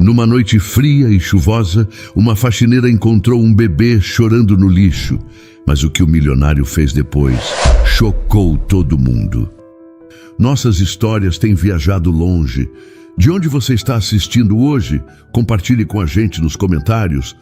Numa noite fria e chuvosa, uma faxineira encontrou um bebê chorando no lixo. Mas o que o milionário fez depois chocou todo mundo. Nossas histórias têm viajado longe. De onde você está assistindo hoje? Compartilhe com a gente nos comentários.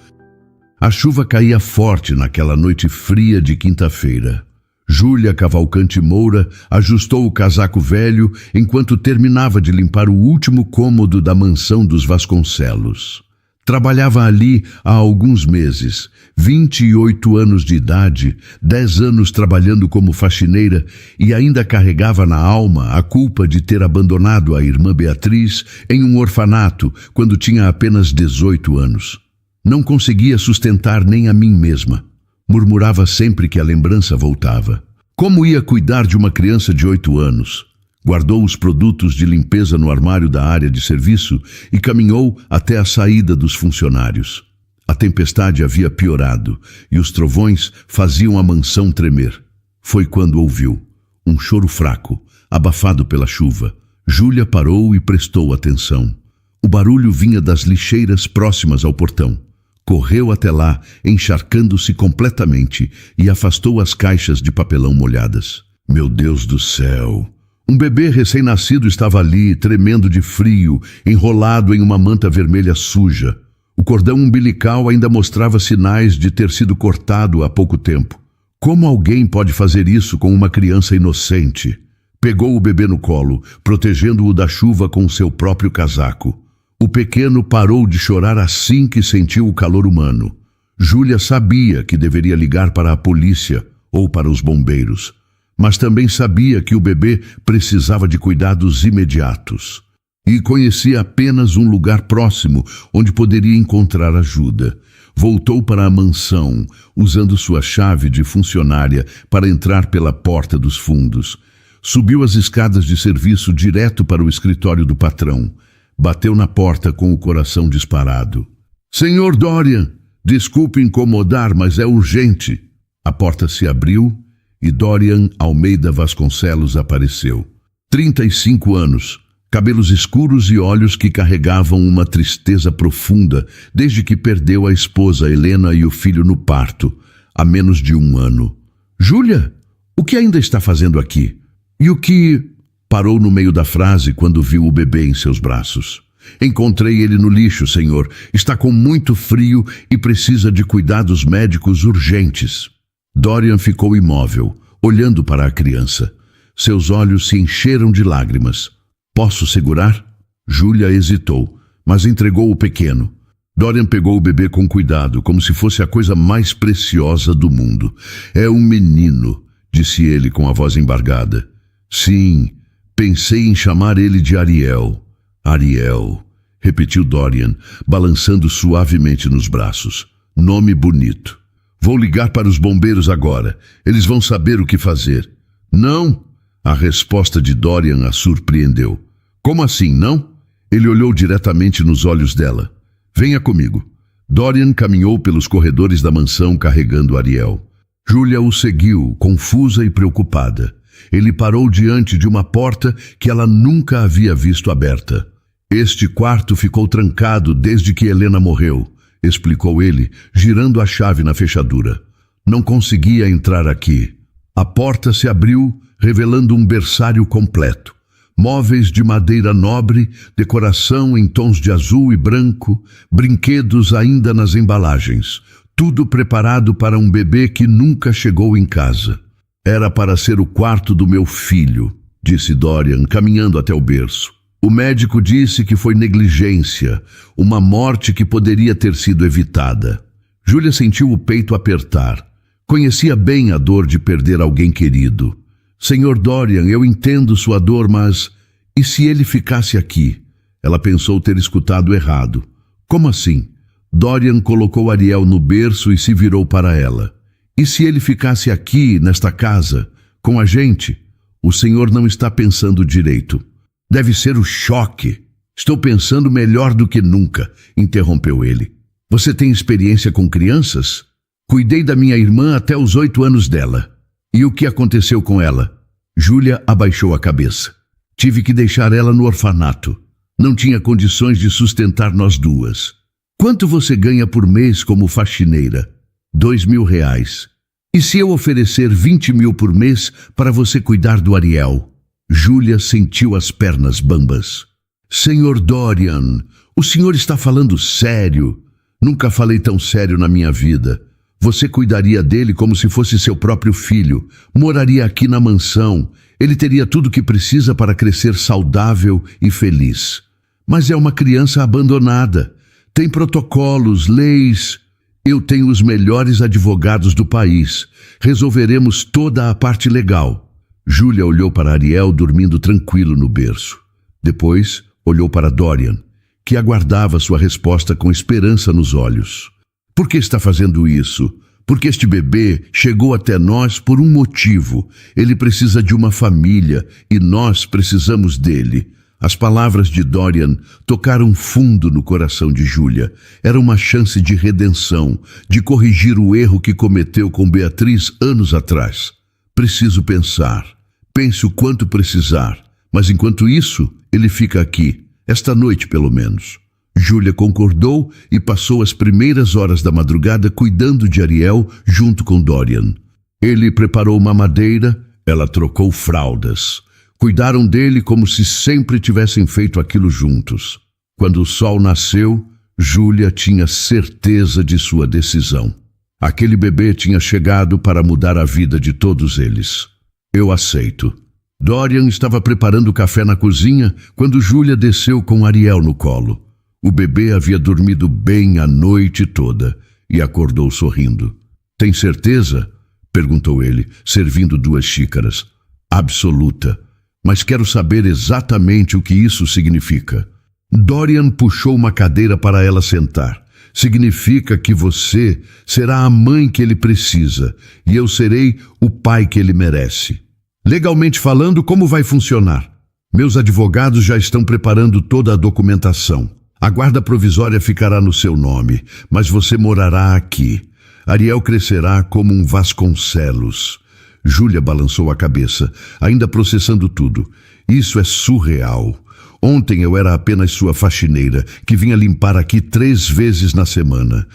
A chuva caía forte naquela noite fria de quinta-feira. Júlia Cavalcante Moura ajustou o casaco velho enquanto terminava de limpar o último cômodo da mansão dos Vasconcelos. Trabalhava ali há alguns meses, 28 anos de idade, 10 anos trabalhando como faxineira e ainda carregava na alma a culpa de ter abandonado a irmã Beatriz em um orfanato quando tinha apenas 18 anos. Não conseguia sustentar nem a mim mesma. Murmurava sempre que a lembrança voltava. Como ia cuidar de uma criança de 8 anos? Guardou os produtos de limpeza no armário da área de serviço e caminhou até a saída dos funcionários. A tempestade havia piorado e os trovões faziam a mansão tremer. Foi quando ouviu um choro fraco, abafado pela chuva. Júlia parou e prestou atenção. O barulho vinha das lixeiras próximas ao portão. Correu até lá, encharcando-se completamente, e afastou as caixas de papelão molhadas. Meu Deus do céu! Um bebê recém-nascido estava ali, tremendo de frio, enrolado em uma manta vermelha suja. O cordão umbilical ainda mostrava sinais de ter sido cortado há pouco tempo. Como alguém pode fazer isso com uma criança inocente? Pegou o bebê no colo, protegendo-o da chuva com seu próprio casaco. O pequeno parou de chorar assim que sentiu o calor humano. Júlia sabia que deveria ligar para a polícia ou para os bombeiros, mas também sabia que o bebê precisava de cuidados imediatos. E conhecia apenas um lugar próximo onde poderia encontrar ajuda. Voltou para a mansão, usando sua chave de funcionária para entrar pela porta dos fundos. Subiu as escadas de serviço direto para o escritório do patrão. Bateu na porta com o coração disparado. Senhor Dorian, desculpe incomodar, mas é urgente. A porta se abriu e Dorian Almeida Vasconcelos apareceu. 35 anos, cabelos escuros e olhos que carregavam uma tristeza profunda desde que perdeu a esposa Helena e o filho no parto, há menos de 1 ano. Júlia, o que ainda está fazendo aqui? E o que... Parou no meio da frase quando viu o bebê em seus braços. Encontrei ele no lixo, senhor. Está com muito frio e precisa de cuidados médicos urgentes. Dorian ficou imóvel, olhando para a criança. Seus olhos se encheram de lágrimas. Posso segurar? Júlia hesitou, mas entregou o pequeno. Dorian pegou o bebê com cuidado, como se fosse a coisa mais preciosa do mundo. É um menino, disse ele com a voz embargada. Sim. Pensei em chamar ele de Ariel. Ariel, repetiu Dorian, balançando suavemente nos braços. Nome bonito. Vou ligar para os bombeiros agora. Eles vão saber o que fazer. Não? A resposta de Dorian a surpreendeu. Como assim, não? Ele olhou diretamente nos olhos dela. Venha comigo. Dorian caminhou pelos corredores da mansão carregando Ariel. Júlia o seguiu, confusa e preocupada. Ele parou diante de uma porta que ela nunca havia visto aberta. Este quarto ficou trancado desde que Helena morreu, explicou ele, girando a chave na fechadura. Não conseguia entrar aqui. A porta se abriu, revelando um berçário completo. Móveis de madeira nobre, decoração em tons de azul e branco, brinquedos ainda nas embalagens. Tudo preparado para um bebê que nunca chegou em casa. Era para ser o quarto do meu filho, disse Dorian, caminhando até o berço. O médico disse que foi negligência, uma morte que poderia ter sido evitada. Júlia sentiu o peito apertar. Conhecia bem a dor de perder alguém querido. Senhor Dorian, eu entendo sua dor, mas... E se ele ficasse aqui? Ela pensou ter escutado errado. Como assim? Dorian colocou Ariel no berço e se virou para ela. E se ele ficasse aqui, nesta casa, com a gente? O senhor não está pensando direito. Deve ser o choque. Estou pensando melhor do que nunca, interrompeu ele. Você tem experiência com crianças? Cuidei da minha irmã até os 8 anos dela. E o que aconteceu com ela? Júlia abaixou a cabeça. Tive que deixar ela no orfanato. Não tinha condições de sustentar nós duas. Quanto você ganha por mês como faxineira? 2.000. E se eu oferecer 20.000 por mês para você cuidar do Ariel? Júlia sentiu as pernas bambas. Senhor Dorian, o senhor está falando sério? Nunca falei tão sério na minha vida. Você cuidaria dele como se fosse seu próprio filho, moraria aqui na mansão, ele teria tudo o que precisa para crescer saudável e feliz. Mas é uma criança abandonada, tem protocolos, leis. Eu tenho os melhores advogados do país, resolveremos toda a parte legal. Júlia olhou para Ariel dormindo tranquilo no berço. Depois olhou para Dorian, que aguardava sua resposta com esperança nos olhos. Por que está fazendo isso? Porque este bebê chegou até nós por um motivo. Ele precisa de uma família e nós precisamos dele. As palavras de Dorian tocaram fundo no coração de Júlia. Era uma chance de redenção, de corrigir o erro que cometeu com Beatriz anos atrás. Preciso pensar. Pense o quanto precisar. Mas enquanto isso, ele fica aqui. Esta noite, pelo menos. Júlia concordou e passou as primeiras horas da madrugada cuidando de Ariel junto com Dorian. Ele preparou mamadeira, ela trocou fraldas. Cuidaram dele como se sempre tivessem feito aquilo juntos. Quando o sol nasceu, Júlia tinha certeza de sua decisão. Aquele bebê tinha chegado para mudar a vida de todos eles. Eu aceito. Dorian estava preparando o café na cozinha quando Júlia desceu com Ariel no colo. O bebê havia dormido bem a noite toda e acordou sorrindo. Tem certeza? Perguntou ele, servindo 2 xícaras. Absoluta. Mas quero saber exatamente o que isso significa. Dorian puxou uma cadeira para ela sentar. Significa que você será a mãe que ele precisa e eu serei o pai que ele merece. Legalmente falando, como vai funcionar? Meus advogados já estão preparando toda a documentação. A guarda provisória ficará no seu nome, mas você morará aqui. Ariel crescerá como um Vasconcelos. Júlia balançou a cabeça, ainda processando tudo. Isso é surreal. Ontem eu era apenas sua faxineira, que vinha limpar aqui 3 vezes na semana.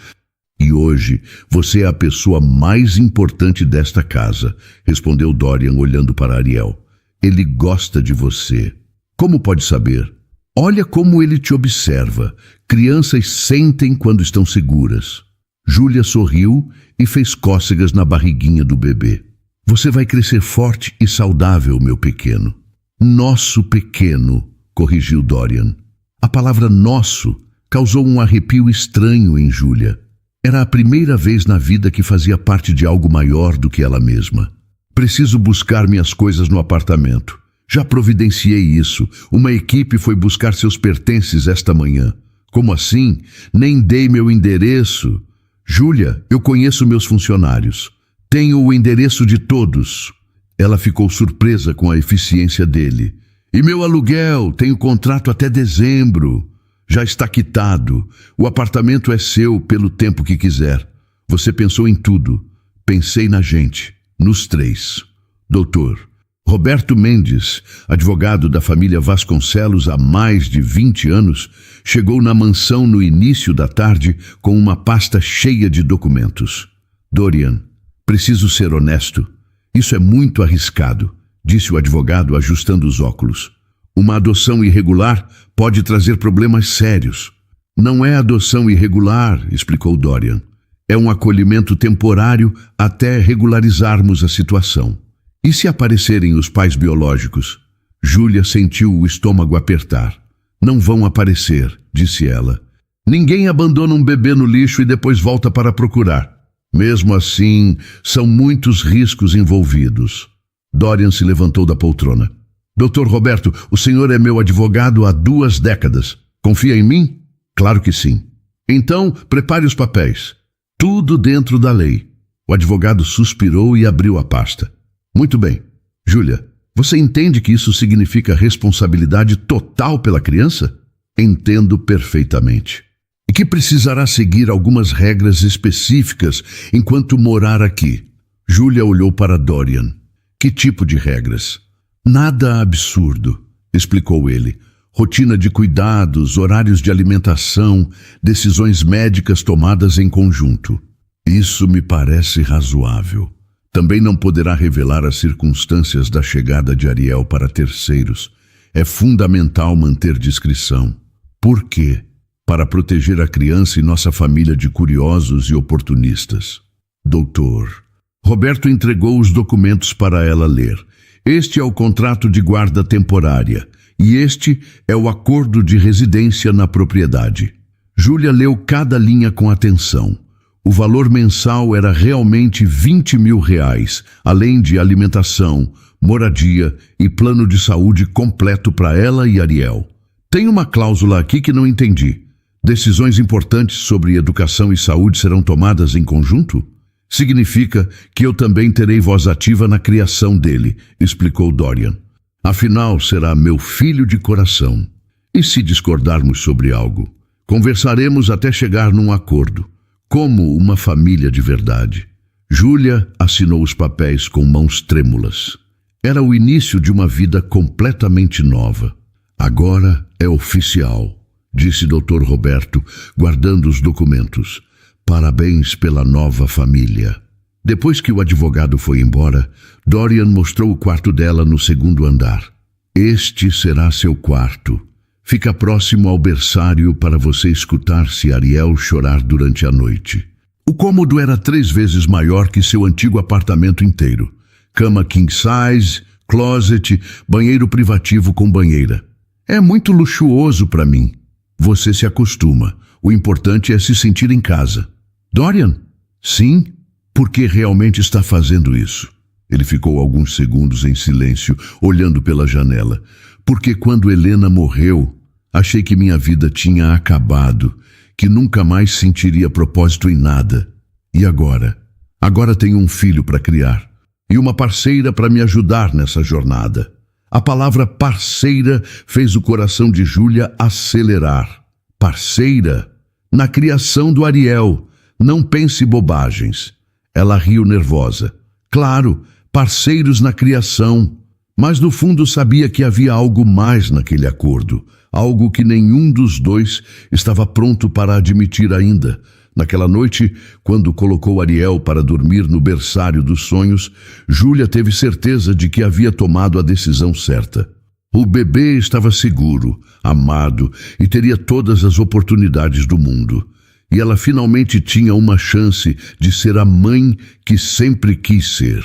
E hoje você é a pessoa mais importante desta casa, respondeu Dorian olhando para Ariel. Ele gosta de você. Como pode saber? Olha como ele te observa. Crianças sentem quando estão seguras. Júlia sorriu e fez cócegas na barriguinha do bebê. Você vai crescer forte e saudável, meu pequeno. Nosso pequeno, corrigiu Dorian. A palavra nosso causou um arrepio estranho em Júlia. Era a primeira vez na vida que fazia parte de algo maior do que ela mesma. Preciso buscar minhas coisas no apartamento. Já providenciei isso. Uma equipe foi buscar seus pertences esta manhã. Como assim? Nem dei meu endereço. Júlia, eu conheço meus funcionários. Tenho o endereço de todos. Ela ficou surpresa com a eficiência dele. E meu aluguel, tenho contrato até dezembro. Já está quitado. O apartamento é seu pelo tempo que quiser. Você pensou em tudo. Pensei na gente, nos 3. Doutor Roberto Mendes, advogado da família Vasconcelos há mais de 20 anos, chegou na mansão no início da tarde com uma pasta cheia de documentos. Dorian, preciso ser honesto. Isso é muito arriscado, disse o advogado ajustando os óculos. Uma adoção irregular pode trazer problemas sérios. Não é adoção irregular, explicou Dorian. É um acolhimento temporário até regularizarmos a situação. E se aparecerem os pais biológicos? Júlia sentiu o estômago apertar. Não vão aparecer, disse ela. Ninguém abandona um bebê no lixo e depois volta para procurar. Mesmo assim, são muitos riscos envolvidos. Dorian se levantou da poltrona. Doutor Roberto, o senhor é meu advogado há 2 décadas. Confia em mim? Claro que sim. Então, prepare os papéis. Tudo dentro da lei. O advogado suspirou e abriu a pasta. Muito bem. Júlia, você entende que isso significa responsabilidade total pela criança? Entendo perfeitamente. E que precisará seguir algumas regras específicas enquanto morar aqui. Júlia olhou para Dorian. Que tipo de regras? Nada absurdo, explicou ele. rotina de cuidados, horários de alimentação, decisões médicas tomadas em conjunto. Isso me parece razoável. Também não poderá revelar as circunstâncias da chegada de Ariel para terceiros. É fundamental manter discrição. Por quê? Para proteger a criança e nossa família de curiosos e oportunistas. Doutor. Roberto entregou os documentos para ela ler. Este é o contrato de guarda temporária e este é o acordo de residência na propriedade. Júlia leu cada linha com atenção. O valor mensal era realmente R$20 mil, além de alimentação, moradia e plano de saúde completo para ela e Ariel. Tem uma cláusula aqui que não entendi. Decisões importantes sobre educação e saúde serão tomadas em conjunto? Significa que eu também terei voz ativa na criação dele, explicou Dorian. Afinal, será meu filho de coração. E se discordarmos sobre algo? Conversaremos até chegar num acordo. Como uma família de verdade. Júlia assinou os papéis com mãos trêmulas. Era o início de uma vida completamente nova. Agora é oficial, disse Dr. Roberto, guardando os documentos. Parabéns pela nova família. Depois que o advogado foi embora, Dorian mostrou o quarto dela no segundo andar. Este será seu quarto. Fica próximo ao berçário para você escutar se Ariel chorar durante a noite. O cômodo era 3 vezes maior que seu antigo apartamento inteiro. Cama king size, closet, banheiro privativo com banheira. É muito luxuoso para mim. Você se acostuma. O importante é se sentir em casa. Dorian? Sim? Por que realmente está fazendo isso? Ele ficou alguns segundos em silêncio, olhando pela janela. Porque quando Helena morreu, achei que minha vida tinha acabado, que nunca mais sentiria propósito em nada. E agora? Agora tenho um filho para criar e uma parceira para me ajudar nessa jornada. A palavra parceira fez o coração de Júlia acelerar. Parceira? Na criação do Ariel. Não pense bobagens. Ela riu nervosa. Claro, parceiros na criação. Mas no fundo sabia que havia algo mais naquele acordo. Algo que nenhum dos dois estava pronto para admitir ainda. Naquela noite, quando colocou Ariel para dormir no berçário dos sonhos, Júlia teve certeza de que havia tomado a decisão certa. O bebê estava seguro, amado e teria todas as oportunidades do mundo. E ela finalmente tinha uma chance de ser a mãe que sempre quis ser.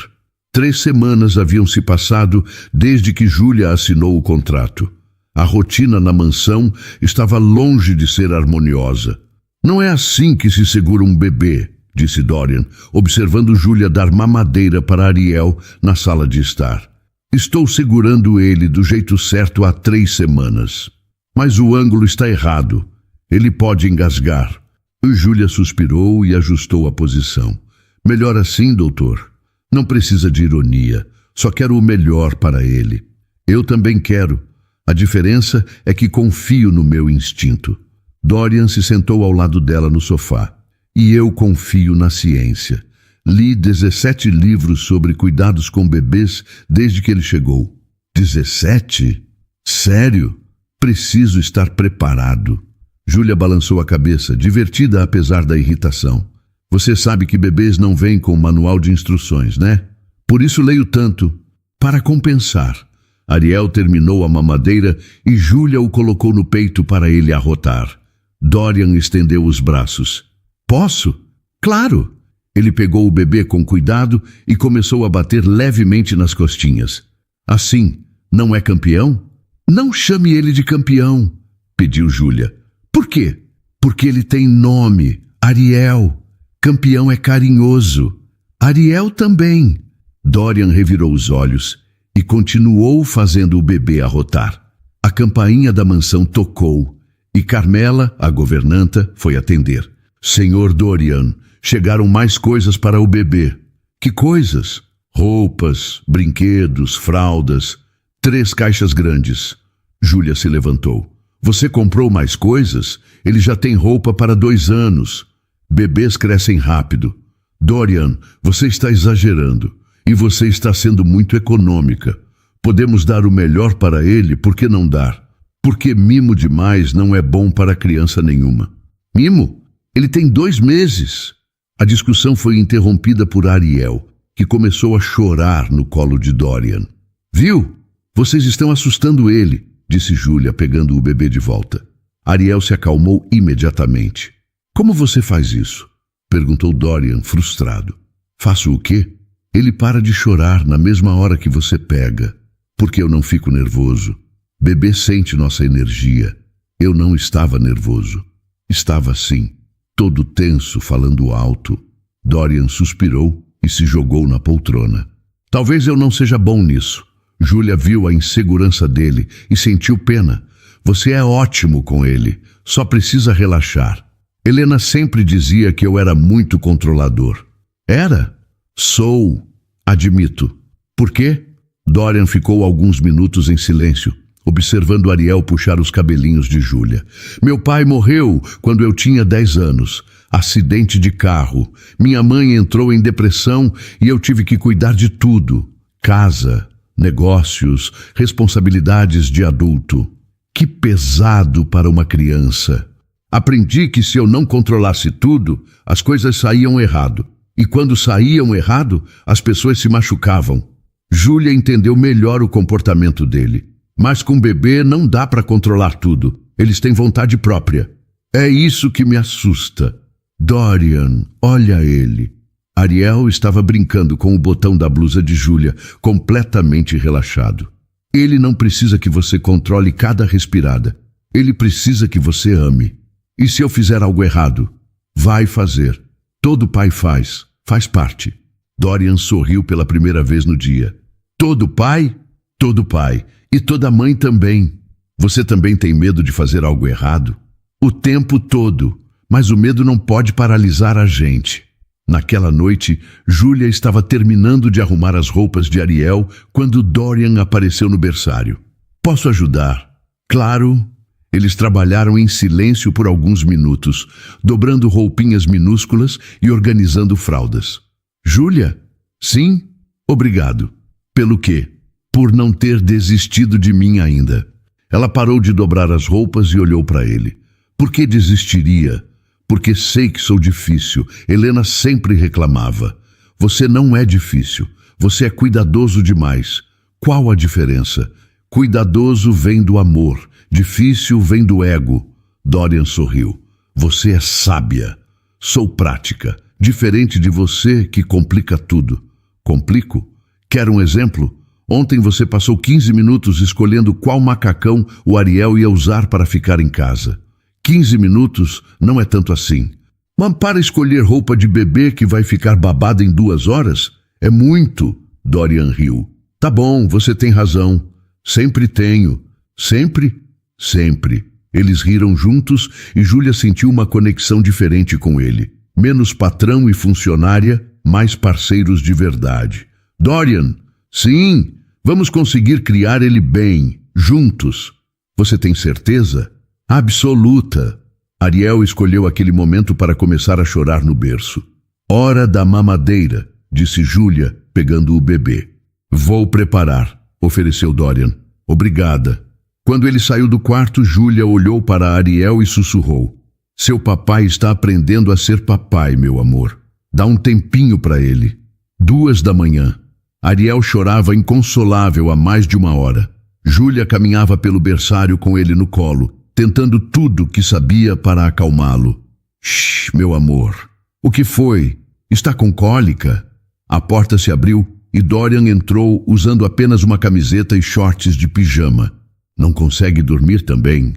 3 semanas haviam se passado desde que Júlia assinou o contrato. A rotina na mansão estava longe de ser harmoniosa. Não é assim que se segura um bebê, disse Dorian, observando Júlia dar mamadeira para Ariel na sala de estar. Estou segurando ele do jeito certo há 3 semanas. Mas o ângulo está errado. Ele pode engasgar. Júlia suspirou e ajustou a posição. Melhor assim, doutor. Não precisa de ironia. Só quero o melhor para ele. Eu também quero. A diferença é que confio no meu instinto. Dorian se sentou ao lado dela no sofá. E eu confio na ciência. Li 17 livros sobre cuidados com bebês desde que ele chegou. 17? Sério? Preciso estar preparado. Júlia balançou a cabeça, divertida apesar da irritação. Você sabe que bebês não vêm com manual de instruções, né? Por isso leio tanto. Para compensar. Ariel terminou a mamadeira e Júlia o colocou no peito para ele arrotar. Dorian estendeu os braços. Posso? Claro! Ele pegou o bebê com cuidado e começou a bater levemente nas costinhas. Assim, não é campeão? Não chame ele de campeão, pediu Júlia. Por quê? Porque ele tem nome, Ariel. Campeão é carinhoso. Ariel também. Dorian revirou os olhos e continuou fazendo o bebê arrotar. A campainha da mansão tocou e Carmela, a governanta, foi atender. Senhor Dorian, chegaram mais coisas para o bebê. Que coisas? Roupas, brinquedos, fraldas. 3 caixas grandes. Júlia se levantou. Você comprou mais coisas? Ele já tem roupa para 2 anos. Bebês crescem rápido. Dorian, você está exagerando. E você está sendo muito econômica. Podemos dar o melhor para ele, por que não dar? Porque mimo demais não é bom para criança nenhuma. Mimo? Ele tem 2 meses. A discussão foi interrompida por Ariel, que começou a chorar no colo de Dorian. Viu? Vocês estão assustando ele, disse Júlia, pegando o bebê de volta. Ariel se acalmou imediatamente. Como você faz isso? Perguntou Dorian, frustrado. Faço o quê? Ele para de chorar na mesma hora que você pega. Porque eu não fico nervoso. Bebê sente nossa energia. Eu não estava nervoso. Estava sim, todo tenso, falando alto. Dorian suspirou e se jogou na poltrona. Talvez eu não seja bom nisso. Júlia viu a insegurança dele e sentiu pena. Você é ótimo com ele, só precisa relaxar. Helena sempre dizia que eu era muito controlador. Era? Sou, admito. Por quê? Dorian ficou alguns minutos em silêncio, observando Ariel puxar os cabelinhos de Júlia. Meu pai morreu quando eu tinha 10 anos. Acidente de carro. Minha mãe entrou em depressão e eu tive que cuidar de tudo. Casa, negócios, responsabilidades de adulto. Que pesado para uma criança. Aprendi que se eu não controlasse tudo, as coisas saíam errado. E quando saíam errado, as pessoas se machucavam. Júlia entendeu melhor o comportamento dele. Mas com bebê não dá para controlar tudo. Eles têm vontade própria. É isso que me assusta. Dorian, olha ele. Ariel estava brincando com o botão da blusa de Júlia, completamente relaxado. Ele não precisa que você controle cada respirada. Ele precisa que você ame. E se eu fizer algo errado? Vai fazer. Todo pai faz parte. Dorian sorriu pela primeira vez no dia. Todo pai? Todo pai. E toda mãe também. Você também tem medo de fazer algo errado? O tempo todo. Mas o medo não pode paralisar a gente. Naquela noite, Júlia estava terminando de arrumar as roupas de Ariel quando Dorian apareceu no berçário. Posso ajudar? Claro. Eles trabalharam em silêncio por alguns minutos, dobrando roupinhas minúsculas e organizando fraldas. Júlia? Sim? Obrigado. Pelo quê? Por não ter desistido de mim ainda. Ela parou de dobrar as roupas e olhou para ele. Por que desistiria? Porque sei que sou difícil. Helena sempre reclamava. Você não é difícil. Você é cuidadoso demais. Qual a diferença? Cuidadoso vem do amor. Difícil vem do ego. Dorian sorriu. Você é sábia. Sou prática. Diferente de você que complica tudo. Complico? Quer um exemplo? Ontem você passou 15 minutos escolhendo qual macacão o Ariel ia usar para ficar em casa. 15 minutos não é tanto assim. Mas para escolher roupa de bebê que vai ficar babada em 2 horas, é muito. Dorian riu. Tá bom, você tem razão. Sempre tenho. Sempre? Sempre. Eles riram juntos e Júlia sentiu uma conexão diferente com ele. Menos patrão e funcionária, mais parceiros de verdade. Dorian, sim, vamos conseguir criar ele bem, juntos. Você tem certeza? Absoluta. Ariel escolheu aquele momento para começar a chorar no berço. Hora da mamadeira, disse Júlia, pegando o bebê. Vou preparar, ofereceu Dorian. Obrigada. Quando ele saiu do quarto, Júlia olhou para Ariel e sussurrou. Seu papai está aprendendo a ser papai, meu amor. Dá um tempinho para ele. 2 da manhã. Ariel chorava inconsolável há mais de 1 hora. Júlia caminhava pelo berçário com ele no colo, tentando tudo que sabia para acalmá-lo. Shh, meu amor. O que foi? Está com cólica? A porta se abriu e Dorian entrou usando apenas uma camiseta e shorts de pijama. Não consegue dormir também?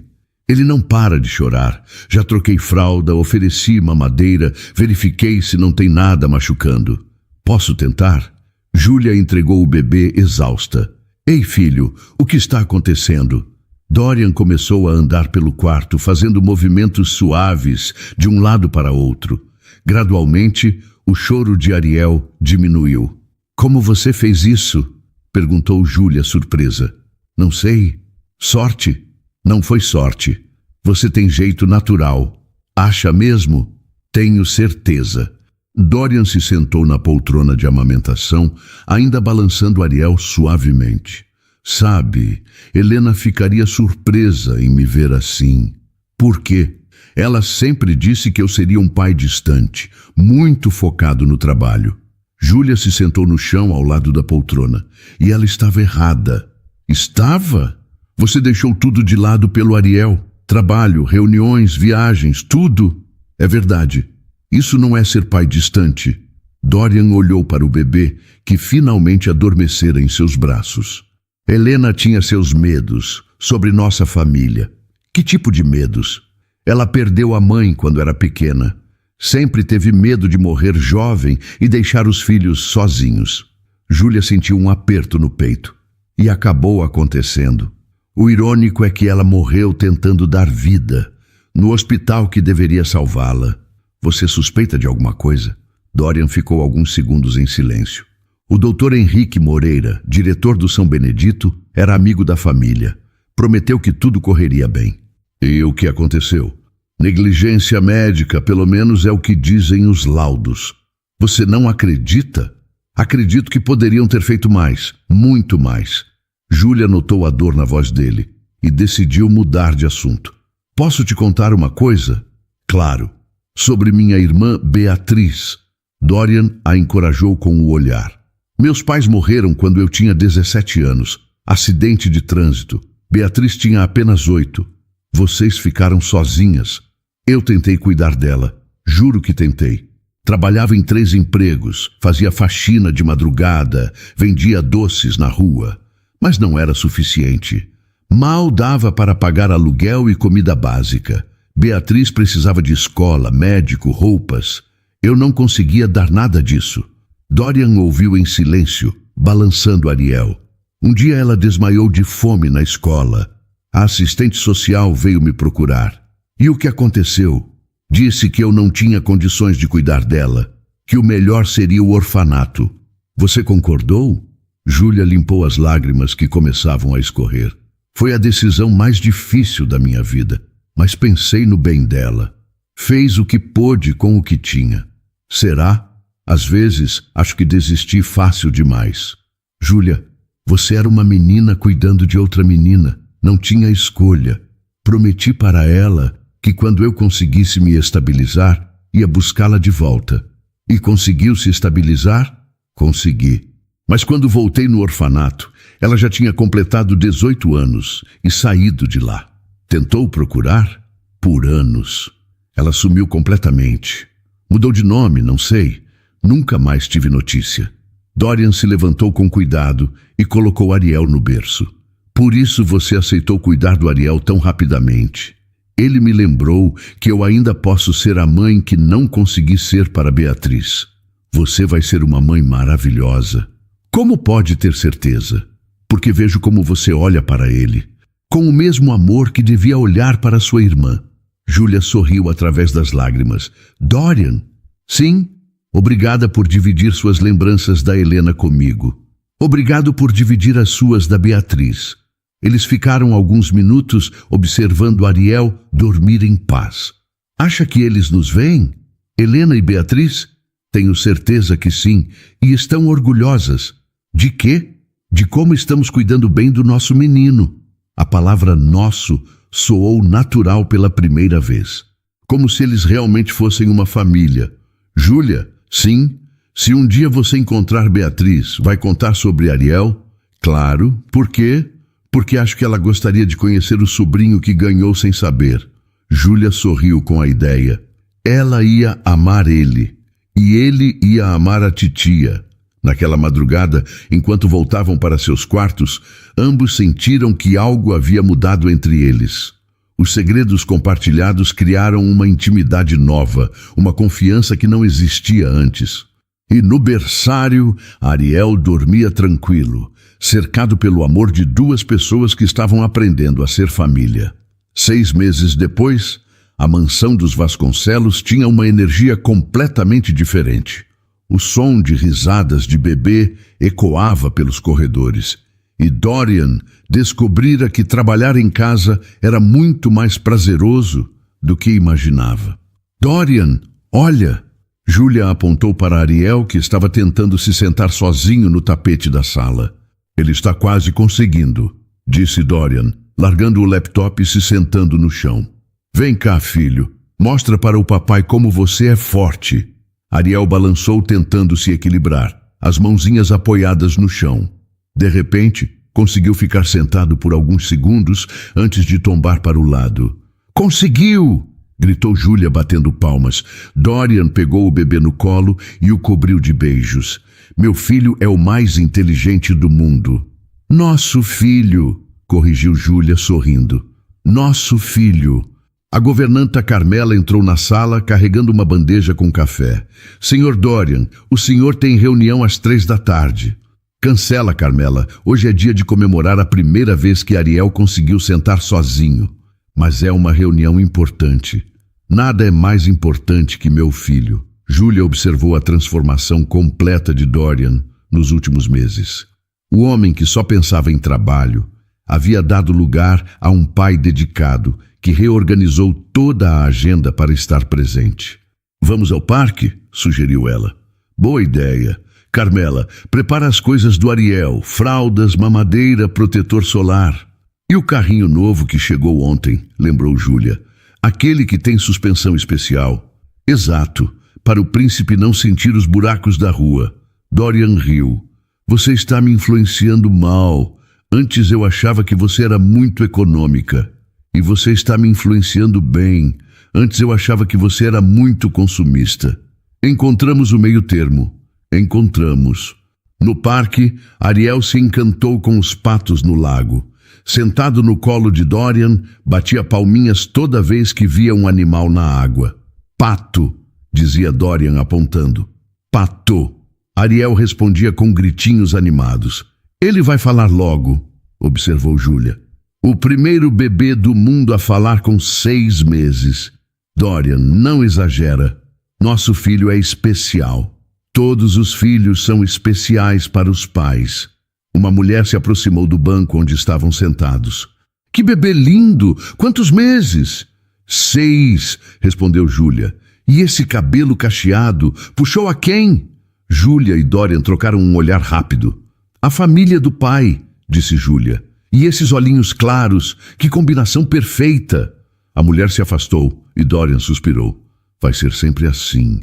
Ele não para de chorar. Já troquei fralda, ofereci mamadeira, verifiquei se não tem nada machucando. Posso tentar? Júlia entregou o bebê exausta. Ei, filho, o que está acontecendo? Dorian começou a andar pelo quarto, fazendo movimentos suaves de um lado para outro. Gradualmente, o choro de Ariel diminuiu. Como você fez isso? Perguntou Júlia, surpresa. Não sei. Sorte? Não foi sorte. Você tem jeito natural. Acha mesmo? Tenho certeza. Dorian se sentou na poltrona de amamentação, ainda balançando Ariel suavemente. Sabe, Helena ficaria surpresa em me ver assim. Por quê? Ela sempre disse que eu seria um pai distante, muito focado no trabalho. Júlia se sentou no chão ao lado da poltrona, e ela estava errada. Estava? Você deixou tudo de lado pelo Ariel. Trabalho, reuniões, viagens, tudo. É verdade. Isso não é ser pai distante. Dorian olhou para o bebê, que finalmente adormecera em seus braços. Helena tinha seus medos sobre nossa família. Que tipo de medos? Ela perdeu a mãe quando era pequena. Sempre teve medo de morrer jovem e deixar os filhos sozinhos. Júlia sentiu um aperto no peito. E acabou acontecendo. O irônico é que ela morreu tentando dar vida, no hospital que deveria salvá-la. Você suspeita de alguma coisa? Dorian ficou alguns segundos em silêncio. O Dr. Henrique Moreira, diretor do São Benedito, era amigo da família. Prometeu que tudo correria bem. E o que aconteceu? Negligência médica, pelo menos é o que dizem os laudos. Você não acredita? Acredito que poderiam ter feito mais, muito mais. Júlia notou a dor na voz dele e decidiu mudar de assunto. Posso te contar uma coisa? Claro. Sobre minha irmã Beatriz. Dorian a encorajou com o olhar. Meus pais morreram quando eu tinha 17 anos. Acidente de trânsito. Beatriz tinha apenas 8. Vocês ficaram sozinhas. Eu tentei cuidar dela. Juro que tentei. Trabalhava em 3 empregos, fazia faxina de madrugada, vendia doces na rua. Mas não era suficiente. Mal dava para pagar aluguel e comida básica. Beatriz precisava de escola, médico, roupas. Eu não conseguia dar nada disso. Dorian ouviu em silêncio, balançando Ariel. Um dia ela desmaiou de fome na escola. A assistente social veio me procurar. E o que aconteceu? Disse que eu não tinha condições de cuidar dela, que o melhor seria o orfanato. Você concordou? Júlia limpou as lágrimas que começavam a escorrer. Foi a decisão mais difícil da minha vida, mas pensei no bem dela. Fez o que pôde com o que tinha. Será? Às vezes, acho que desisti fácil demais. Júlia, você era uma menina cuidando de outra menina. Não tinha escolha. Prometi para ela que quando eu conseguisse me estabilizar, ia buscá-la de volta. E conseguiu se estabilizar? Consegui. Mas quando voltei no orfanato, ela já tinha completado 18 anos e saído de lá. Tentou procurar? Por anos. Ela sumiu completamente. Mudou de nome, não sei. Nunca mais tive notícia. Dorian se levantou com cuidado e colocou Ariel no berço. Por isso você aceitou cuidar do Ariel tão rapidamente. Ele me lembrou que eu ainda posso ser a mãe que não consegui ser para Beatriz. Você vai ser uma mãe maravilhosa. Como pode ter certeza? Porque vejo como você olha para ele, com o mesmo amor que devia olhar para sua irmã. Júlia sorriu através das lágrimas. Dorian? Sim? Obrigada por dividir suas lembranças da Helena comigo. Obrigado por dividir as suas da Beatriz. Eles ficaram alguns minutos observando Ariel dormir em paz. Acha que eles nos veem? Helena e Beatriz? Tenho certeza que sim, e estão orgulhosas. De quê? De como estamos cuidando bem do nosso menino. A palavra nosso soou natural pela primeira vez. Como se eles realmente fossem uma família. Júlia, sim. Se um dia você encontrar Beatriz, vai contar sobre Ariel? Claro. Por quê? Porque acho que ela gostaria de conhecer o sobrinho que ganhou sem saber. Júlia sorriu com a ideia. Ela ia amar ele. E ele ia amar a titia. Naquela madrugada, enquanto voltavam para seus quartos, ambos sentiram que algo havia mudado entre eles. Os segredos compartilhados criaram uma intimidade nova, uma confiança que não existia antes. E no berçário, Ariel dormia tranquilo, cercado pelo amor de 2 pessoas que estavam aprendendo a ser família. 6 meses depois, a mansão dos Vasconcelos tinha uma energia completamente diferente. O som de risadas de bebê ecoava pelos corredores, e Dorian descobrira que trabalhar em casa era muito mais prazeroso do que imaginava. Dorian, olha! Júlia apontou para Ariel, que estava tentando se sentar sozinho no tapete da sala. Ele está quase conseguindo, disse Dorian, largando o laptop e se sentando no chão. Vem cá, filho. Mostra para o papai como você é forte. Ariel balançou tentando se equilibrar, as mãozinhas apoiadas no chão. De repente, conseguiu ficar sentado por alguns segundos antes de tombar para o lado. Conseguiu! Gritou Júlia batendo palmas. Dorian pegou o bebê no colo e o cobriu de beijos. Meu filho é o mais inteligente do mundo. Nosso filho, corrigiu Júlia sorrindo. Nosso filho. A governanta Carmela entrou na sala carregando uma bandeja com café. Senhor Dorian, o senhor tem reunião às 3 da tarde. Cancela, Carmela. Hoje é dia de comemorar a primeira vez que Ariel conseguiu sentar sozinho. Mas é uma reunião importante. Nada é mais importante que meu filho. Júlia observou a transformação completa de Dorian nos últimos meses. O homem que só pensava em trabalho havia dado lugar a um pai dedicado que reorganizou toda a agenda para estar presente. Vamos ao parque? Sugeriu ela. Boa ideia. Carmela, prepara as coisas do Ariel, fraldas, mamadeira, protetor solar. E o carrinho novo que chegou ontem, lembrou Júlia. Aquele que tem suspensão especial. Exato, para o príncipe não sentir os buracos da rua. Dorian riu. Você está me influenciando mal. Antes eu achava que você era muito econômica. E você está me influenciando bem. Antes eu achava que você era muito consumista. Encontramos o meio termo. Encontramos. No parque, Ariel se encantou com os patos no lago. Sentado no colo de Dorian, batia palminhas toda vez que via um animal na água. Pato, dizia Dorian apontando. Pato. Ariel respondia com gritinhos animados. Ele vai falar logo, observou Júlia. O primeiro bebê do mundo a falar com 6 meses. Dorian, não exagera. Nosso filho é especial. Todos os filhos são especiais para os pais. Uma mulher se aproximou do banco onde estavam sentados. Que bebê lindo! Quantos meses? 6, respondeu Júlia. E esse cabelo cacheado? Puxou a quem? Júlia e Dorian trocaram um olhar rápido. A família do pai, disse Júlia. E esses olhinhos claros, que combinação perfeita! A mulher se afastou e Dorian suspirou. Vai ser sempre assim.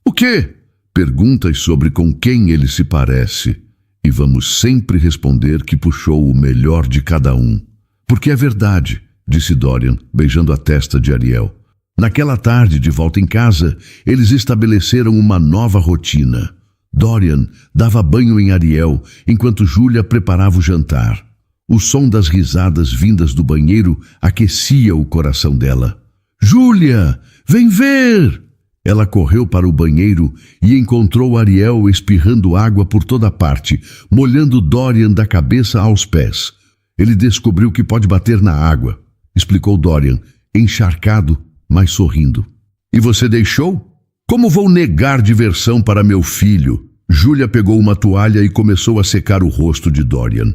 O quê? Perguntas sobre com quem ele se parece. E vamos sempre responder que puxou o melhor de cada um. Porque é verdade, disse Dorian, beijando a testa de Ariel. Naquela tarde, de volta em casa, eles estabeleceram uma nova rotina. Dorian dava banho em Ariel, enquanto Júlia preparava o jantar. O som das risadas vindas do banheiro aquecia o coração dela. Júlia, vem ver! Ela correu para o banheiro e encontrou Ariel espirrando água por toda parte, molhando Dorian da cabeça aos pés. Ele descobriu que pode bater na água, explicou Dorian, encharcado, mas sorrindo. E você deixou? Como vou negar diversão para meu filho? Júlia pegou uma toalha e começou a secar o rosto de Dorian.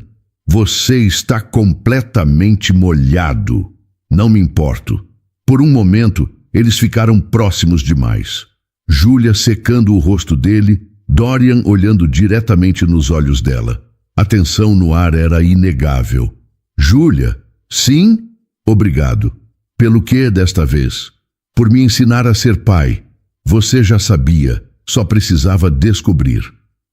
Você está completamente molhado. Não me importo. Por um momento, eles ficaram próximos demais. Júlia secando o rosto dele, Dorian olhando diretamente nos olhos dela. A tensão no ar era inegável. Júlia, sim? Obrigado. Pelo que desta vez? Por me ensinar a ser pai. Você já sabia, só precisava descobrir.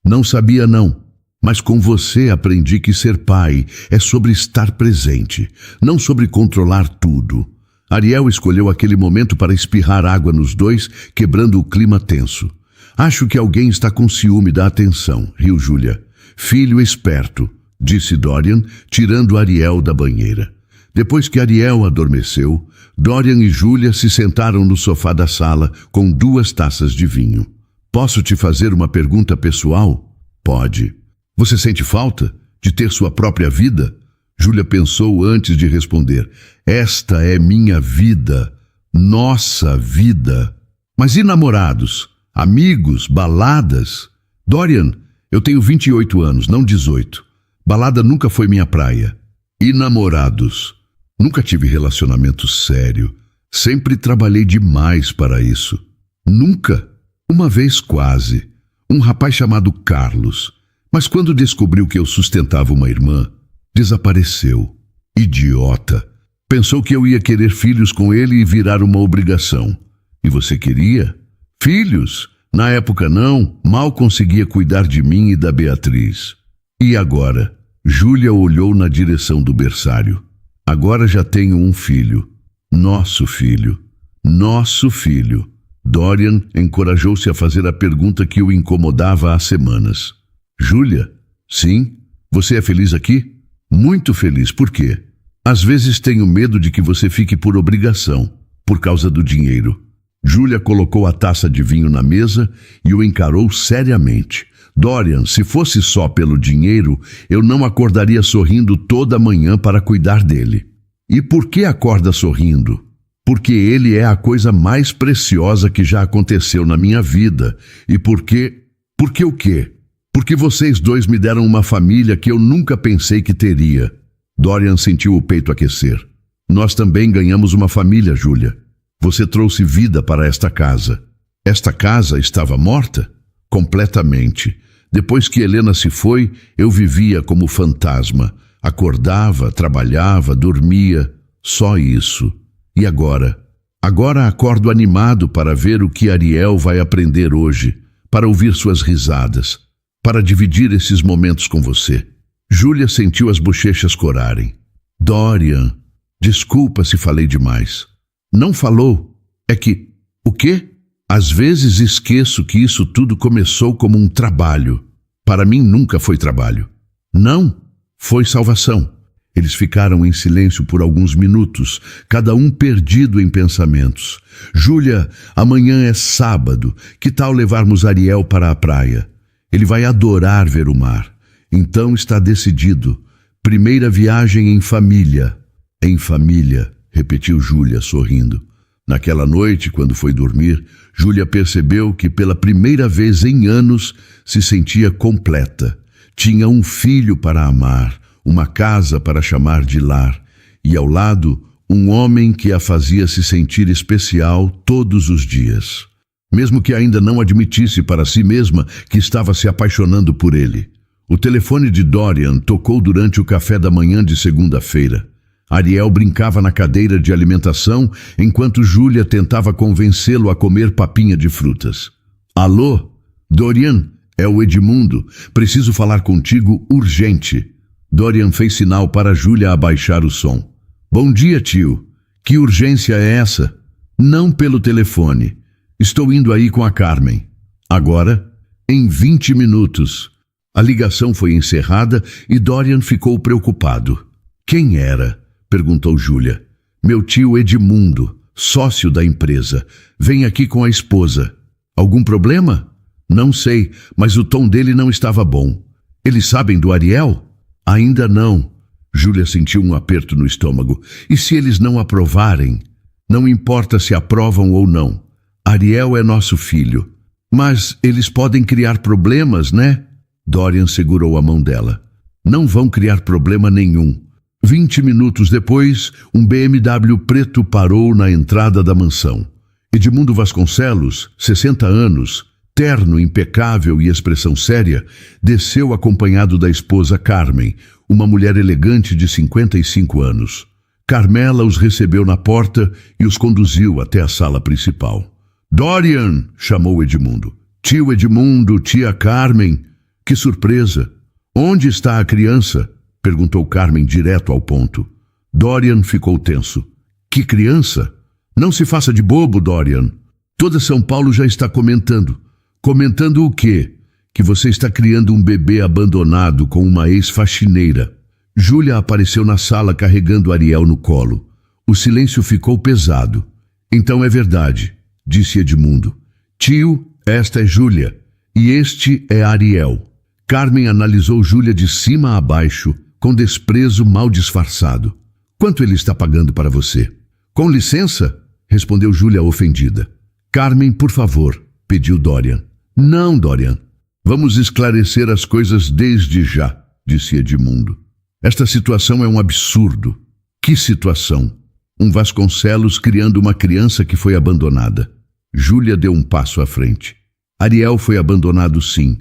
Não sabia não, mas com você aprendi que ser pai é sobre estar presente, não sobre controlar tudo. Ariel escolheu aquele momento para espirrar água nos dois, quebrando o clima tenso. Acho que alguém está com ciúme da atenção, riu Júlia. Filho esperto, disse Dorian, tirando Ariel da banheira. Depois que Ariel adormeceu, Dorian e Júlia se sentaram no sofá da sala com 2 taças de vinho. Posso te fazer uma pergunta pessoal? Pode. Você sente falta de ter sua própria vida? Júlia pensou antes de responder. Esta é minha vida, nossa vida. Mas e namorados? Amigos? Baladas? Dorian, eu tenho 28 anos, não 18. Balada nunca foi minha praia. E namorados? Nunca tive relacionamento sério. Sempre trabalhei demais para isso. Nunca. Uma vez quase. Um rapaz chamado Carlos. Mas quando descobriu que eu sustentava uma irmã, desapareceu. Idiota! Pensou que eu ia querer filhos com ele e virar uma obrigação. E você queria? Filhos? Na época não, mal conseguia cuidar de mim e da Beatriz. E agora? Júlia olhou na direção do berçário. Agora já tenho um filho. Nosso filho. Nosso filho. Dorian encorajou-se a fazer a pergunta que o incomodava há semanas. Júlia? Sim? Você é feliz aqui? Muito feliz. Por quê? Às vezes tenho medo de que você fique por obrigação, por causa do dinheiro. Júlia colocou a taça de vinho na mesa e o encarou seriamente. Dorian, se fosse só pelo dinheiro, eu não acordaria sorrindo toda manhã para cuidar dele. E por que acorda sorrindo? Porque ele é a coisa mais preciosa que já aconteceu na minha vida. E por quê? Porque o quê? Porque vocês dois me deram uma família que eu nunca pensei que teria. Dorian sentiu o peito aquecer. Nós também ganhamos uma família, Júlia. Você trouxe vida para esta casa. Esta casa estava morta? Completamente. Depois que Helena se foi, eu vivia como fantasma. Acordava, trabalhava, dormia. Só isso. E agora? Agora acordo animado para ver o que Ariel vai aprender hoje, para ouvir suas risadas, para dividir esses momentos com você. Júlia sentiu as bochechas corarem. Dorian, desculpa se falei demais. Não falou. É que... O quê? Às vezes esqueço que isso tudo começou como um trabalho. Para mim nunca foi trabalho. Não, foi salvação. Eles ficaram em silêncio por alguns minutos, cada um perdido em pensamentos. Júlia, amanhã é sábado. Que tal levarmos Ariel para a praia? Ele vai adorar ver o mar. Então está decidido. Primeira viagem em família. Em família, repetiu Júlia, sorrindo. Naquela noite, quando foi dormir, Júlia percebeu que pela primeira vez em anos se sentia completa. Tinha um filho para amar, uma casa para chamar de lar, e ao lado, um homem que a fazia se sentir especial todos os dias. Mesmo que ainda não admitisse para si mesma que estava se apaixonando por ele. O telefone de Dorian tocou durante o café da manhã de segunda-feira. Ariel brincava na cadeira de alimentação enquanto Júlia tentava convencê-lo a comer papinha de frutas. Alô? Dorian, é o Edmundo. Preciso falar contigo urgente. Dorian fez sinal para Júlia abaixar o som. Bom dia, tio. Que urgência é essa? Não pelo telefone. Estou indo aí com a Carmen. Agora? Em 20 minutos. A ligação foi encerrada e Dorian ficou preocupado. Quem era? Perguntou Júlia. Meu tio Edmundo, sócio da empresa. Vem aqui com a esposa. Algum problema? Não sei, mas o tom dele não estava bom. Eles sabem do Ariel? Ainda não. Júlia sentiu um aperto no estômago. E se eles não aprovarem? Não importa se aprovam ou não. Ariel é nosso filho. Mas eles podem criar problemas, né? Dorian segurou a mão dela. Não vão criar problema nenhum. 20 minutos depois, um BMW preto parou na entrada da mansão. Edmundo Vasconcelos, 60 anos, terno impecável e expressão séria, desceu acompanhado da esposa Carmen, uma mulher elegante de 55 anos. Carmela os recebeu na porta e os conduziu até a sala principal. Dorian, chamou Edmundo. Tio Edmundo, tia Carmen. Que surpresa! Onde está a criança? Perguntou Carmen direto ao ponto. Dorian ficou tenso. Que criança? Não se faça de bobo, Dorian. Toda São Paulo já está comentando. Comentando o quê? Que você está criando um bebê abandonado com uma ex-faxineira. Júlia apareceu na sala carregando Ariel no colo. O silêncio ficou pesado. Então é verdade, disse Edmundo. Tio, esta é Júlia. E este é Ariel. Carmen analisou Júlia de cima a baixo, com desprezo mal disfarçado. Quanto ele está pagando para você? Com licença? Respondeu Júlia ofendida. Carmen, por favor, pediu Dorian. Não, Dorian. Vamos esclarecer as coisas desde já, disse Edmundo. Esta situação é um absurdo. Que situação? Um Vasconcelos criando uma criança que foi abandonada. Júlia deu um passo à frente. Ariel foi abandonado sim,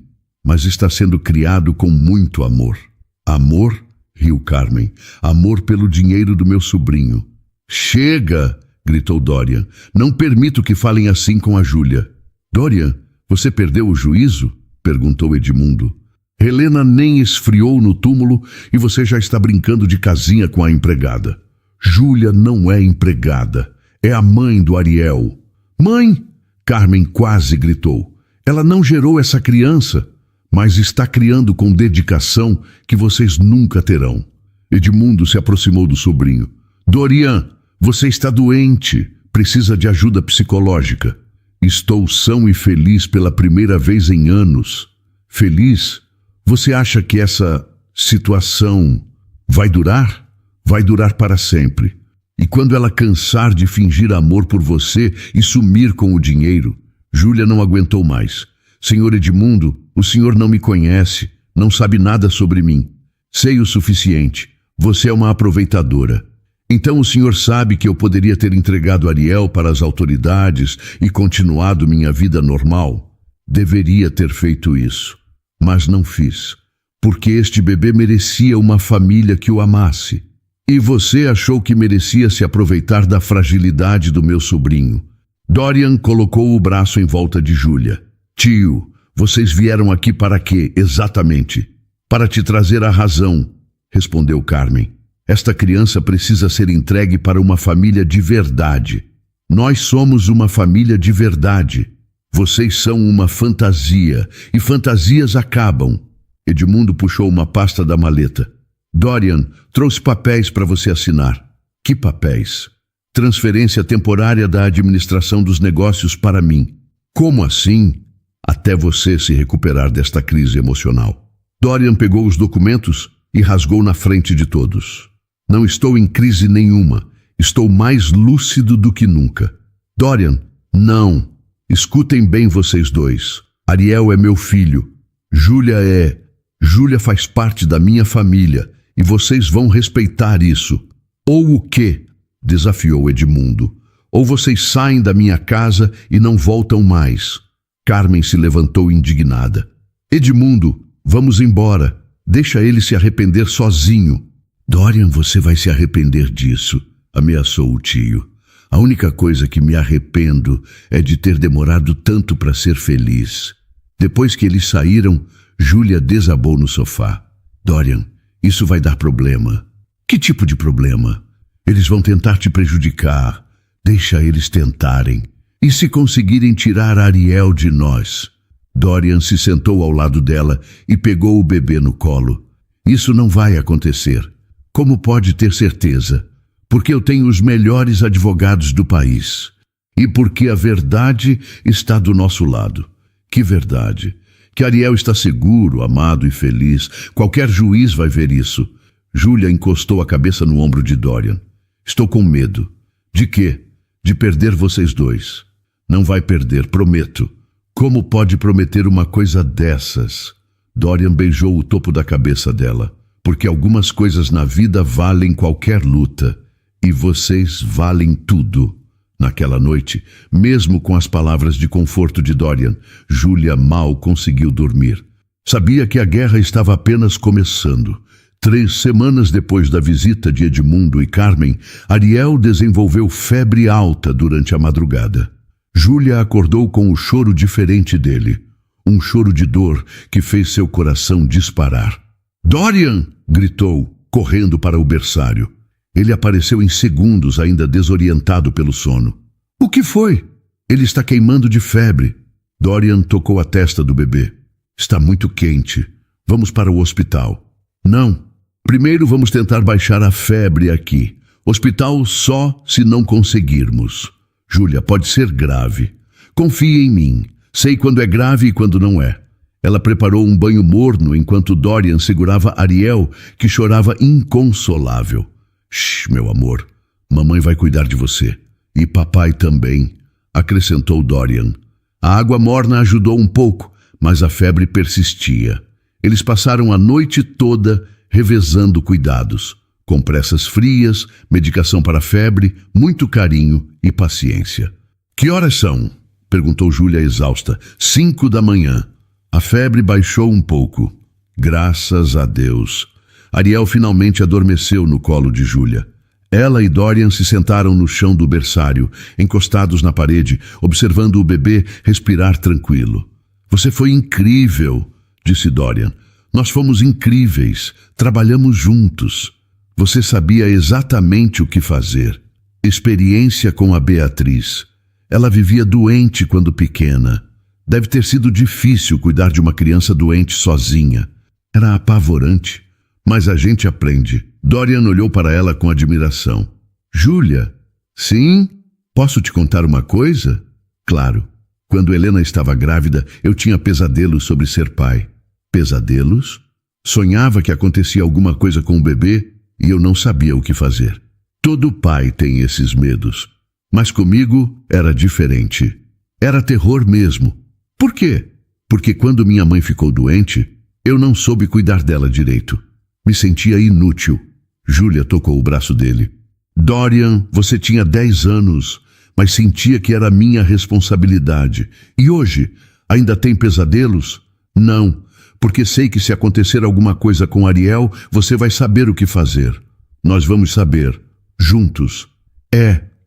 mas está sendo criado com muito amor. Amor? Riu Carmen. Amor pelo dinheiro do meu sobrinho. Chega! Gritou Dorian. Não permito que falem assim com a Júlia. Dorian, você perdeu o juízo? Perguntou Edmundo. Helena nem esfriou no túmulo e você já está brincando de casinha com a empregada. Júlia não é empregada. É a mãe do Ariel. Mãe! Carmen quase gritou. Ela não gerou essa criança, mas está criando com dedicação que vocês nunca terão. Edmundo se aproximou do sobrinho. Dorian, você está doente. Precisa de ajuda psicológica. Estou são e feliz pela primeira vez em anos. Feliz? Você acha que essa situação vai durar? Vai durar para sempre. E quando ela cansar de fingir amor por você e sumir com o dinheiro, Júlia não aguentou mais. Senhor Edmundo, o senhor não me conhece, não sabe nada sobre mim. Sei o suficiente. Você é uma aproveitadora. Então o senhor sabe que eu poderia ter entregado Ariel para as autoridades e continuado minha vida normal? Deveria ter feito isso, mas não fiz, porque este bebê merecia uma família que o amasse. E você achou que merecia se aproveitar da fragilidade do meu sobrinho. Dorian colocou o braço em volta de Júlia. Tio, vocês vieram aqui para quê, exatamente? Para te trazer a razão, respondeu Carmen. Esta criança precisa ser entregue para uma família de verdade. Nós somos uma família de verdade. Vocês são uma fantasia, e fantasias acabam. Edmundo puxou uma pasta da maleta. Dorian, trouxe papéis para você assinar. Que papéis? Transferência temporária da administração dos negócios para mim. Como assim? Até você se recuperar desta crise emocional. Dorian pegou os documentos e rasgou na frente de todos. Não estou em crise nenhuma. Estou mais lúcido do que nunca. Dorian, não. Escutem bem vocês dois. Ariel é meu filho. Júlia faz parte da minha família e vocês vão respeitar isso. Ou o quê? Desafiou Edmundo. Ou vocês saem da minha casa e não voltam mais. Carmen se levantou indignada. Edmundo, vamos embora. Deixa ele se arrepender sozinho. Dorian, você vai se arrepender disso, ameaçou o tio. A única coisa que me arrependo é de ter demorado tanto para ser feliz. Depois que eles saíram, Júlia desabou no sofá. Dorian, isso vai dar problema. Que tipo de problema? Eles vão tentar te prejudicar. Deixa eles tentarem. E se conseguirem tirar Ariel de nós? Dorian se sentou ao lado dela e pegou o bebê no colo. Isso não vai acontecer. Como pode ter certeza? Porque eu tenho os melhores advogados do país. E porque a verdade está do nosso lado. Que verdade? Que Ariel está seguro, amado e feliz. Qualquer juiz vai ver isso. Júlia encostou a cabeça no ombro de Dorian. Estou com medo. De quê? De perder vocês dois. Não vai perder, prometo. Como pode prometer uma coisa dessas? Dorian beijou o topo da cabeça dela. Porque algumas coisas na vida valem qualquer luta. E vocês valem tudo. Naquela noite, mesmo com as palavras de conforto de Dorian, Júlia mal conseguiu dormir. Sabia que a guerra estava apenas começando. 3 semanas depois da visita de Edmundo e Carmen, Ariel desenvolveu febre alta durante a madrugada. Júlia acordou com um choro diferente dele. Um choro de dor que fez seu coração disparar. Dorian! Gritou, correndo para o berçário. Ele apareceu em segundos, ainda desorientado pelo sono. O que foi? Ele está queimando de febre. Dorian tocou a testa do bebê. Está muito quente. Vamos para o hospital. Não. Primeiro vamos tentar baixar a febre aqui. Hospital só se não conseguirmos. Júlia, pode ser grave. Confie em mim. Sei quando é grave e quando não é. Ela preparou um banho morno enquanto Dorian segurava Ariel, que chorava inconsolável. Shh, meu amor. Mamãe vai cuidar de você. E papai também, acrescentou Dorian. A água morna ajudou um pouco, mas a febre persistia. Eles passaram a noite toda revezando cuidados. Compressas frias, medicação para a febre, muito carinho e paciência. Que horas são? Perguntou Júlia exausta. 5 da manhã. A febre baixou um pouco. Graças a Deus. Ariel finalmente adormeceu no colo de Júlia. Ela e Dorian se sentaram no chão do berçário, encostados na parede, observando o bebê respirar tranquilo. Você foi incrível, disse Dorian. Nós fomos incríveis. Trabalhamos juntos. Você sabia exatamente o que fazer. Experiência com a Beatriz. Ela vivia doente quando pequena. Deve ter sido difícil cuidar de uma criança doente sozinha. Era apavorante. Mas a gente aprende. Dorian olhou para ela com admiração. Júlia? Sim? Posso te contar uma coisa? Claro. Quando Helena estava grávida, eu tinha pesadelos sobre ser pai. Pesadelos? Sonhava que acontecia alguma coisa com o bebê e eu não sabia o que fazer. Todo pai tem esses medos. Mas comigo era diferente. Era terror mesmo. Por quê? Porque quando minha mãe ficou doente, eu não soube cuidar dela direito. Me sentia inútil. Júlia tocou o braço dele. Dorian, você tinha 10 anos, mas sentia que era minha responsabilidade. E hoje, ainda tem pesadelos? Não, porque sei que se acontecer alguma coisa com Ariel, você vai saber o que fazer. Nós vamos saber. Juntos.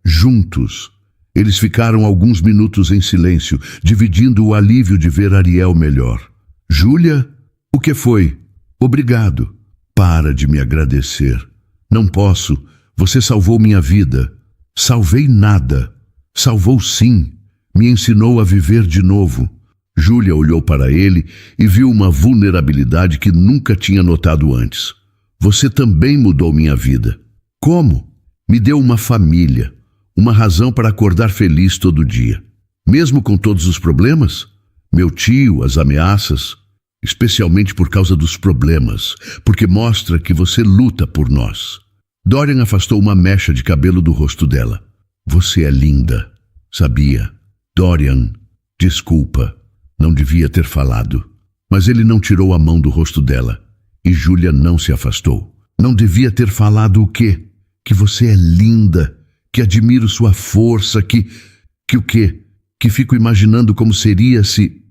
Juntos. Eles ficaram alguns minutos em silêncio, dividindo o alívio de ver Ariel melhor. Júlia? O que foi? Obrigado. Para de me agradecer. Não posso. Você salvou minha vida. Salvei nada. Salvou sim. Me ensinou a viver de novo. Júlia olhou para ele e viu uma vulnerabilidade que nunca tinha notado antes. Você também mudou minha vida. Como? Me deu uma família. Uma razão para acordar feliz todo dia. Mesmo com todos os problemas? Meu tio, as ameaças... Especialmente por causa dos problemas, porque mostra que você luta por nós. Dorian afastou uma mecha de cabelo do rosto dela. Você é linda, sabia? Dorian, desculpa, não devia ter falado. Mas ele não tirou a mão do rosto dela, e Júlia não se afastou. Não devia ter falado o quê? Que você é linda, que admiro sua força, que o quê? Que fico imaginando como seria se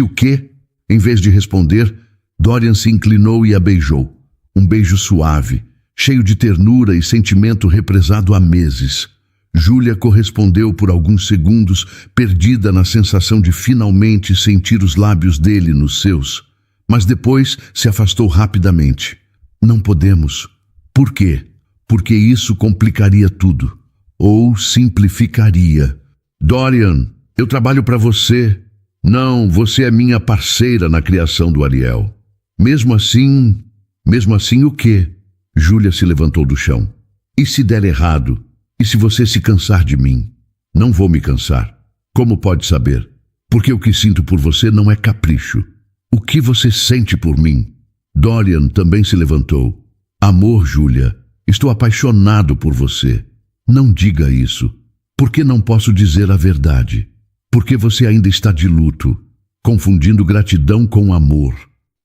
o quê? Em vez de responder, Dorian se inclinou e a beijou. Um beijo suave, cheio de ternura e sentimento represado há meses. Júlia correspondeu por alguns segundos, perdida na sensação de finalmente sentir os lábios dele nos seus. Mas depois se afastou rapidamente. Não podemos. Por quê? Porque isso complicaria tudo. Ou simplificaria. Dorian, eu trabalho para você. Não, você é minha parceira na criação do Ariel. Mesmo assim o quê? Júlia se levantou do chão. E se der errado? E se você se cansar de mim? Não vou me cansar. Como pode saber? Porque o que sinto por você não é capricho. O que você sente por mim? Dorian também se levantou. Amor, Júlia, estou apaixonado por você. Não diga isso. Por que não posso dizer a verdade? Porque você ainda está de luto, confundindo gratidão com amor.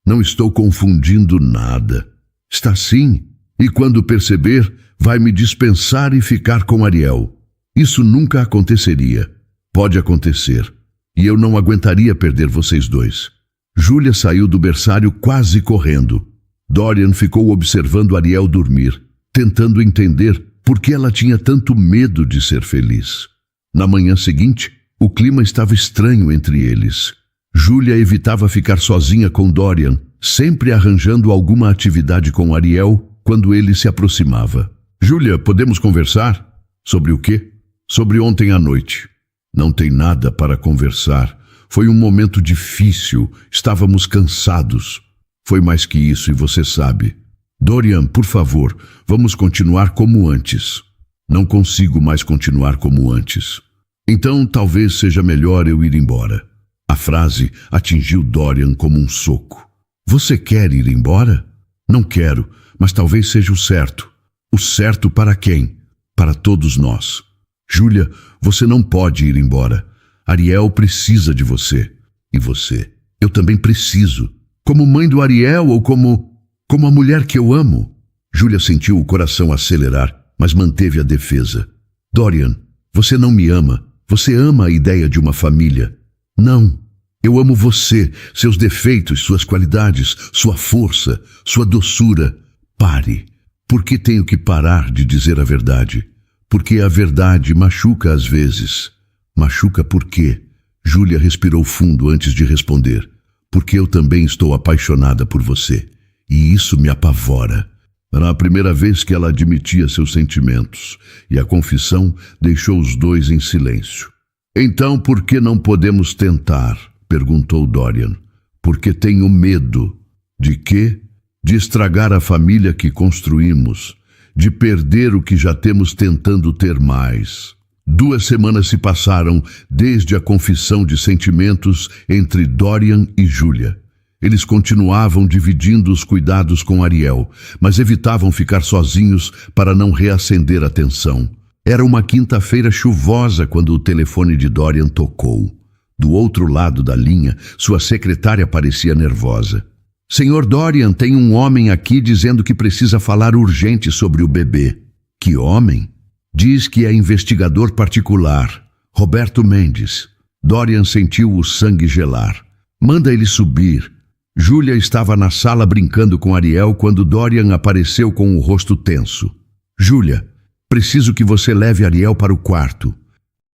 Não estou confundindo nada. Está sim, e quando perceber, vai me dispensar e ficar com Ariel. Isso nunca aconteceria. Pode acontecer, e eu não aguentaria perder vocês dois. Júlia saiu do berçário quase correndo. Dorian ficou observando Ariel dormir, tentando entender por que ela tinha tanto medo de ser feliz. Na manhã seguinte, o clima estava estranho entre eles. Júlia evitava ficar sozinha com Dorian, sempre arranjando alguma atividade com Ariel quando ele se aproximava. Júlia, podemos conversar? Sobre o quê? Sobre ontem à noite. Não tem nada para conversar. Foi um momento difícil. Estávamos cansados. Foi mais que isso e você sabe. Dorian, por favor, vamos continuar como antes. Não consigo mais continuar como antes. Então talvez seja melhor eu ir embora. A frase atingiu Dorian como um soco. Você quer ir embora? Não quero, mas talvez seja o certo. O certo para quem? Para todos nós. Júlia, você não pode ir embora. Ariel precisa de você. E você? Eu também preciso. Como mãe do Ariel ou como a mulher que eu amo? Júlia sentiu o coração acelerar, mas manteve a defesa. Dorian, você não me ama. Você ama a ideia de uma família. Não, Eu amo você, seus defeitos, suas qualidades, sua força, sua doçura. Pare. Por que tenho que parar de dizer a verdade? Porque a verdade machuca às vezes. Machuca por quê? Júlia respirou fundo antes de responder. Porque eu também estou apaixonada por você. E isso me apavora. Era a primeira vez que ela admitia seus sentimentos, e a confissão deixou os dois em silêncio. Então, por que não podemos tentar? Perguntou Dorian. Porque tenho medo. De quê? De estragar a família que construímos, de perder o que já temos tentando ter mais. 2 semanas se passaram desde a confissão de sentimentos entre Dorian e Júlia. Eles continuavam dividindo os cuidados com Ariel, mas evitavam ficar sozinhos para não reacender a tensão. Era uma quinta-feira chuvosa quando o telefone de Dorian tocou. Do outro lado da linha, sua secretária parecia nervosa. Senhor Dorian, tem um homem aqui dizendo que precisa falar urgente sobre o bebê. Que homem? Diz que é investigador particular, Roberto Mendes. Dorian sentiu o sangue gelar. Manda ele subir. Júlia estava na sala brincando com Ariel quando Dorian apareceu com o rosto tenso. Júlia, preciso que você leve Ariel para o quarto.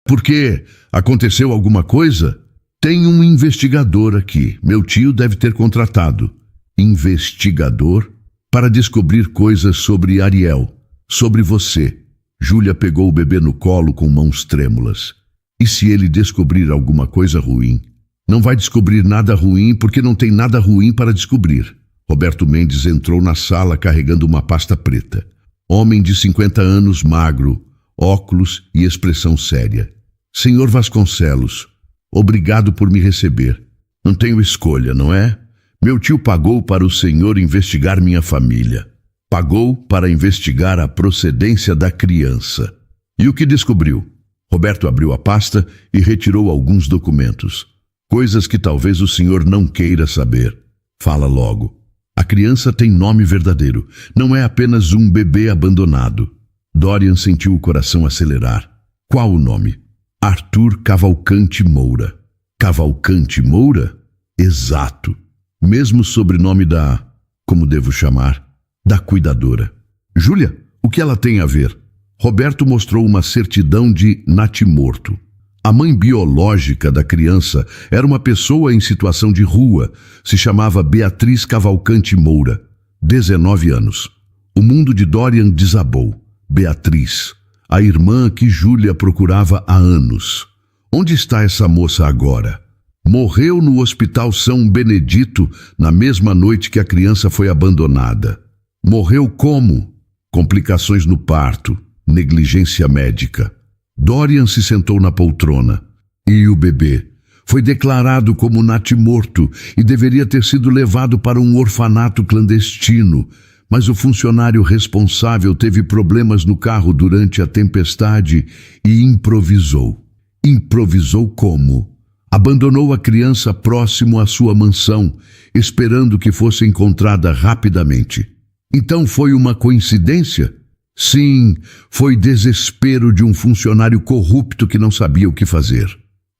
Por quê? Aconteceu alguma coisa? Tem um investigador aqui. Meu tio deve ter contratado. Investigador? Para descobrir coisas sobre Ariel, sobre você. Júlia pegou o bebê no colo com mãos trêmulas. E se ele descobrir alguma coisa ruim? Não vai descobrir nada ruim porque não tem nada ruim para descobrir. Roberto Mendes entrou na sala carregando uma pasta preta. Homem de 50 anos, magro, óculos e expressão séria. Senhor Vasconcelos, obrigado por me receber. Não tenho escolha, não é? Meu tio pagou para o senhor investigar minha família. Pagou para investigar a procedência da criança. E o que descobriu? Roberto abriu a pasta e retirou alguns documentos. Coisas que talvez o senhor não queira saber. Fala logo. A criança tem nome verdadeiro. Não é apenas um bebê abandonado. Dorian sentiu o coração acelerar. Qual o nome? Arthur Cavalcante Moura. Cavalcante Moura? Exato. Mesmo sobrenome da... como devo chamar? Da cuidadora. Júlia, o que ela tem a ver? Roberto mostrou uma certidão de natimorto. A mãe biológica da criança era uma pessoa em situação de rua. Se chamava Beatriz Cavalcante Moura, 19 anos. O mundo de Dorian desabou. Beatriz, a irmã que Júlia procurava há anos. Onde está essa moça agora? Morreu no Hospital São Benedito na mesma noite que a criança foi abandonada. Morreu como? Complicações no parto, negligência médica. Dorian se sentou na poltrona. E o bebê? Foi declarado como natimorto e deveria ter sido levado para um orfanato clandestino, mas o funcionário responsável teve problemas no carro durante a tempestade e improvisou. Improvisou como? Abandonou a criança próximo à sua mansão, esperando que fosse encontrada rapidamente. Então foi uma coincidência? Sim, foi desespero de um funcionário corrupto que não sabia o que fazer.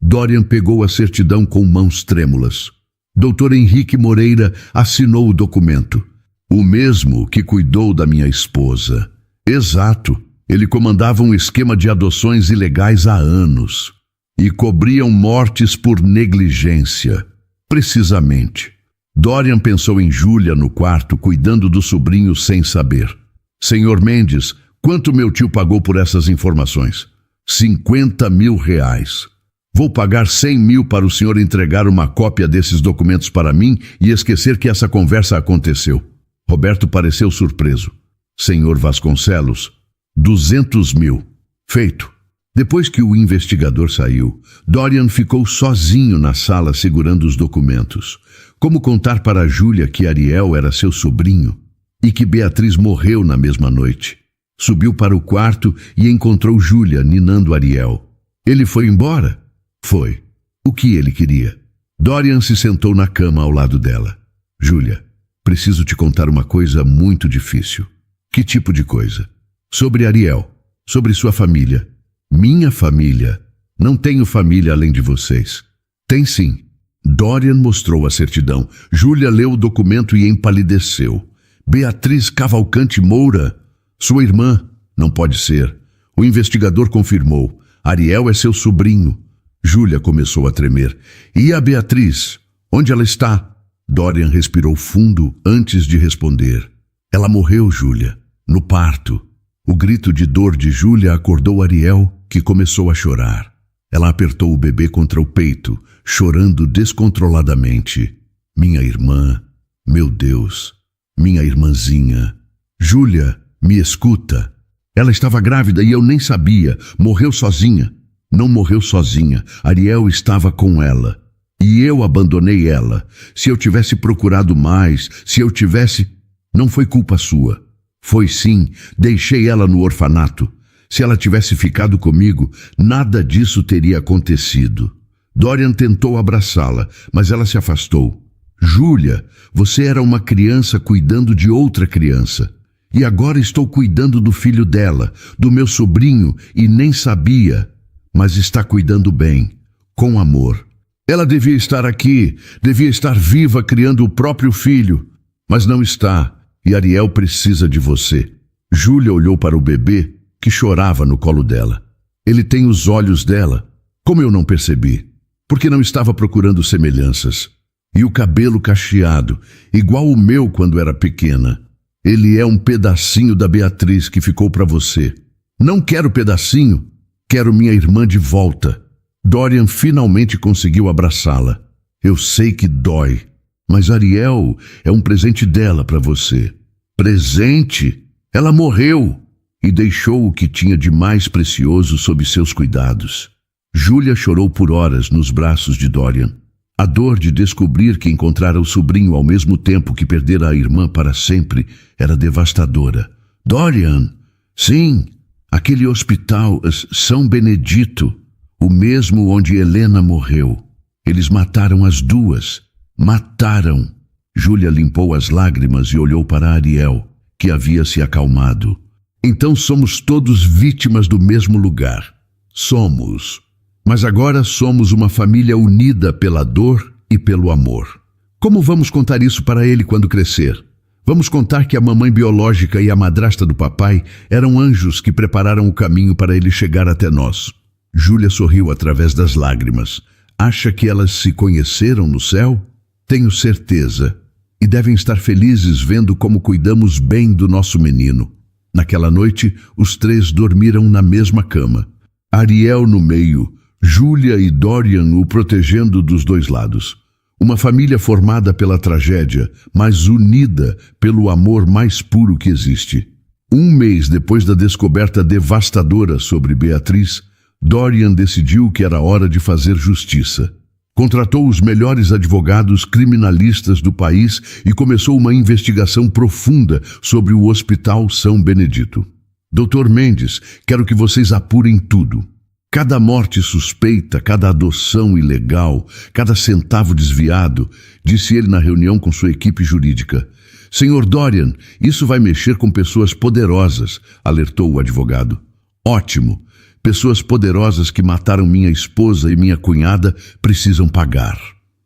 Dorian pegou a certidão com mãos trêmulas. Dr. Henrique Moreira assinou o documento. O mesmo que cuidou da minha esposa. Exato, ele comandava um esquema de adoções ilegais há anos. E cobriam mortes por negligência. Precisamente. Dorian pensou em Júlia no quarto, cuidando do sobrinho sem saber. Senhor Mendes, quanto meu tio pagou por essas informações? 50 mil reais. Vou pagar 100 mil para o senhor entregar uma cópia desses documentos para mim e esquecer que essa conversa aconteceu. Roberto pareceu surpreso. Senhor Vasconcelos, 200 mil. Feito. Depois que o investigador saiu, Dorian ficou sozinho na sala segurando os documentos. Como contar para Júlia que Ariel era seu sobrinho e que Beatriz morreu na mesma noite? Subiu para o quarto e encontrou Júlia ninando Ariel. Ele foi embora? Foi. O que ele queria? Dorian se sentou na cama ao lado dela. Júlia, preciso te contar uma coisa muito difícil. Que tipo de coisa? Sobre Ariel, sobre sua família. Minha família? Não tenho família além de vocês. Tem sim. Dorian mostrou a certidão. Júlia leu o documento e empalideceu. Beatriz Cavalcante Moura? Sua irmã? Não pode ser. O investigador confirmou. Ariel é seu sobrinho. Júlia começou a tremer. E a Beatriz? Onde ela está? Dorian respirou fundo antes de responder. Ela morreu, Júlia, no parto. O grito de dor de Júlia acordou Ariel, que começou a chorar. Ela apertou o bebê contra o peito, chorando descontroladamente. Minha irmã, meu Deus, minha irmãzinha. Júlia, me escuta. Ela estava grávida e eu nem sabia. Morreu sozinha. Não morreu sozinha. Ariel estava com ela. E eu abandonei ela. Se eu tivesse procurado mais, se eu tivesse... Não foi culpa sua. Foi sim, deixei ela no orfanato. Se ela tivesse ficado comigo, nada disso teria acontecido. Dorian tentou abraçá-la, mas ela se afastou. Júlia, você era uma criança cuidando de outra criança. E agora estou cuidando do filho dela, do meu sobrinho, e nem sabia. Mas está cuidando bem, com amor. Ela devia estar aqui, devia estar viva criando o próprio filho. Mas não está, e Ariel precisa de você. Júlia olhou para o bebê, que chorava no colo dela. Ele tem os olhos dela. Como eu não percebi? Porque não estava procurando semelhanças. E o cabelo cacheado, igual o meu quando era pequena. Ele é um pedacinho da Beatriz que ficou para você. Não quero pedacinho, quero minha irmã de volta. Dorian finalmente conseguiu abraçá-la. Eu sei que dói, mas Ariel é um presente dela para você. Presente? Ela morreu e deixou o que tinha de mais precioso sob seus cuidados. Júlia chorou por horas nos braços de Dorian. A dor de descobrir que encontrara o sobrinho ao mesmo tempo que perdera a irmã para sempre era devastadora. Dorian? Sim, aquele hospital, São Benedito, o mesmo onde Helena morreu. Eles mataram as duas. Mataram. Júlia limpou as lágrimas e olhou para Ariel, que havia se acalmado. Então somos todos vítimas do mesmo lugar. Somos. Mas agora somos uma família unida pela dor e pelo amor. Como vamos contar isso para ele quando crescer? Vamos contar que a mamãe biológica e a madrasta do papai eram anjos que prepararam o caminho para ele chegar até nós. Júlia sorriu através das lágrimas. Acha que elas se conheceram no céu? Tenho certeza. E devem estar felizes vendo como cuidamos bem do nosso menino. Naquela noite, os três dormiram na mesma cama. Ariel no meio, Júlia e Dorian o protegendo dos dois lados. Uma família formada pela tragédia, mas unida pelo amor mais puro que existe. Um mês depois da descoberta devastadora sobre Beatriz, Dorian decidiu que era hora de fazer justiça. Contratou os melhores advogados criminalistas do país e começou uma investigação profunda sobre o Hospital São Benedito. Dr. Mendes, quero que vocês apurem tudo. Cada morte suspeita, cada adoção ilegal, cada centavo desviado, disse ele na reunião com sua equipe jurídica. Senhor Dorian, isso vai mexer com pessoas poderosas, alertou o advogado. Ótimo. Pessoas poderosas que mataram minha esposa e minha cunhada precisam pagar.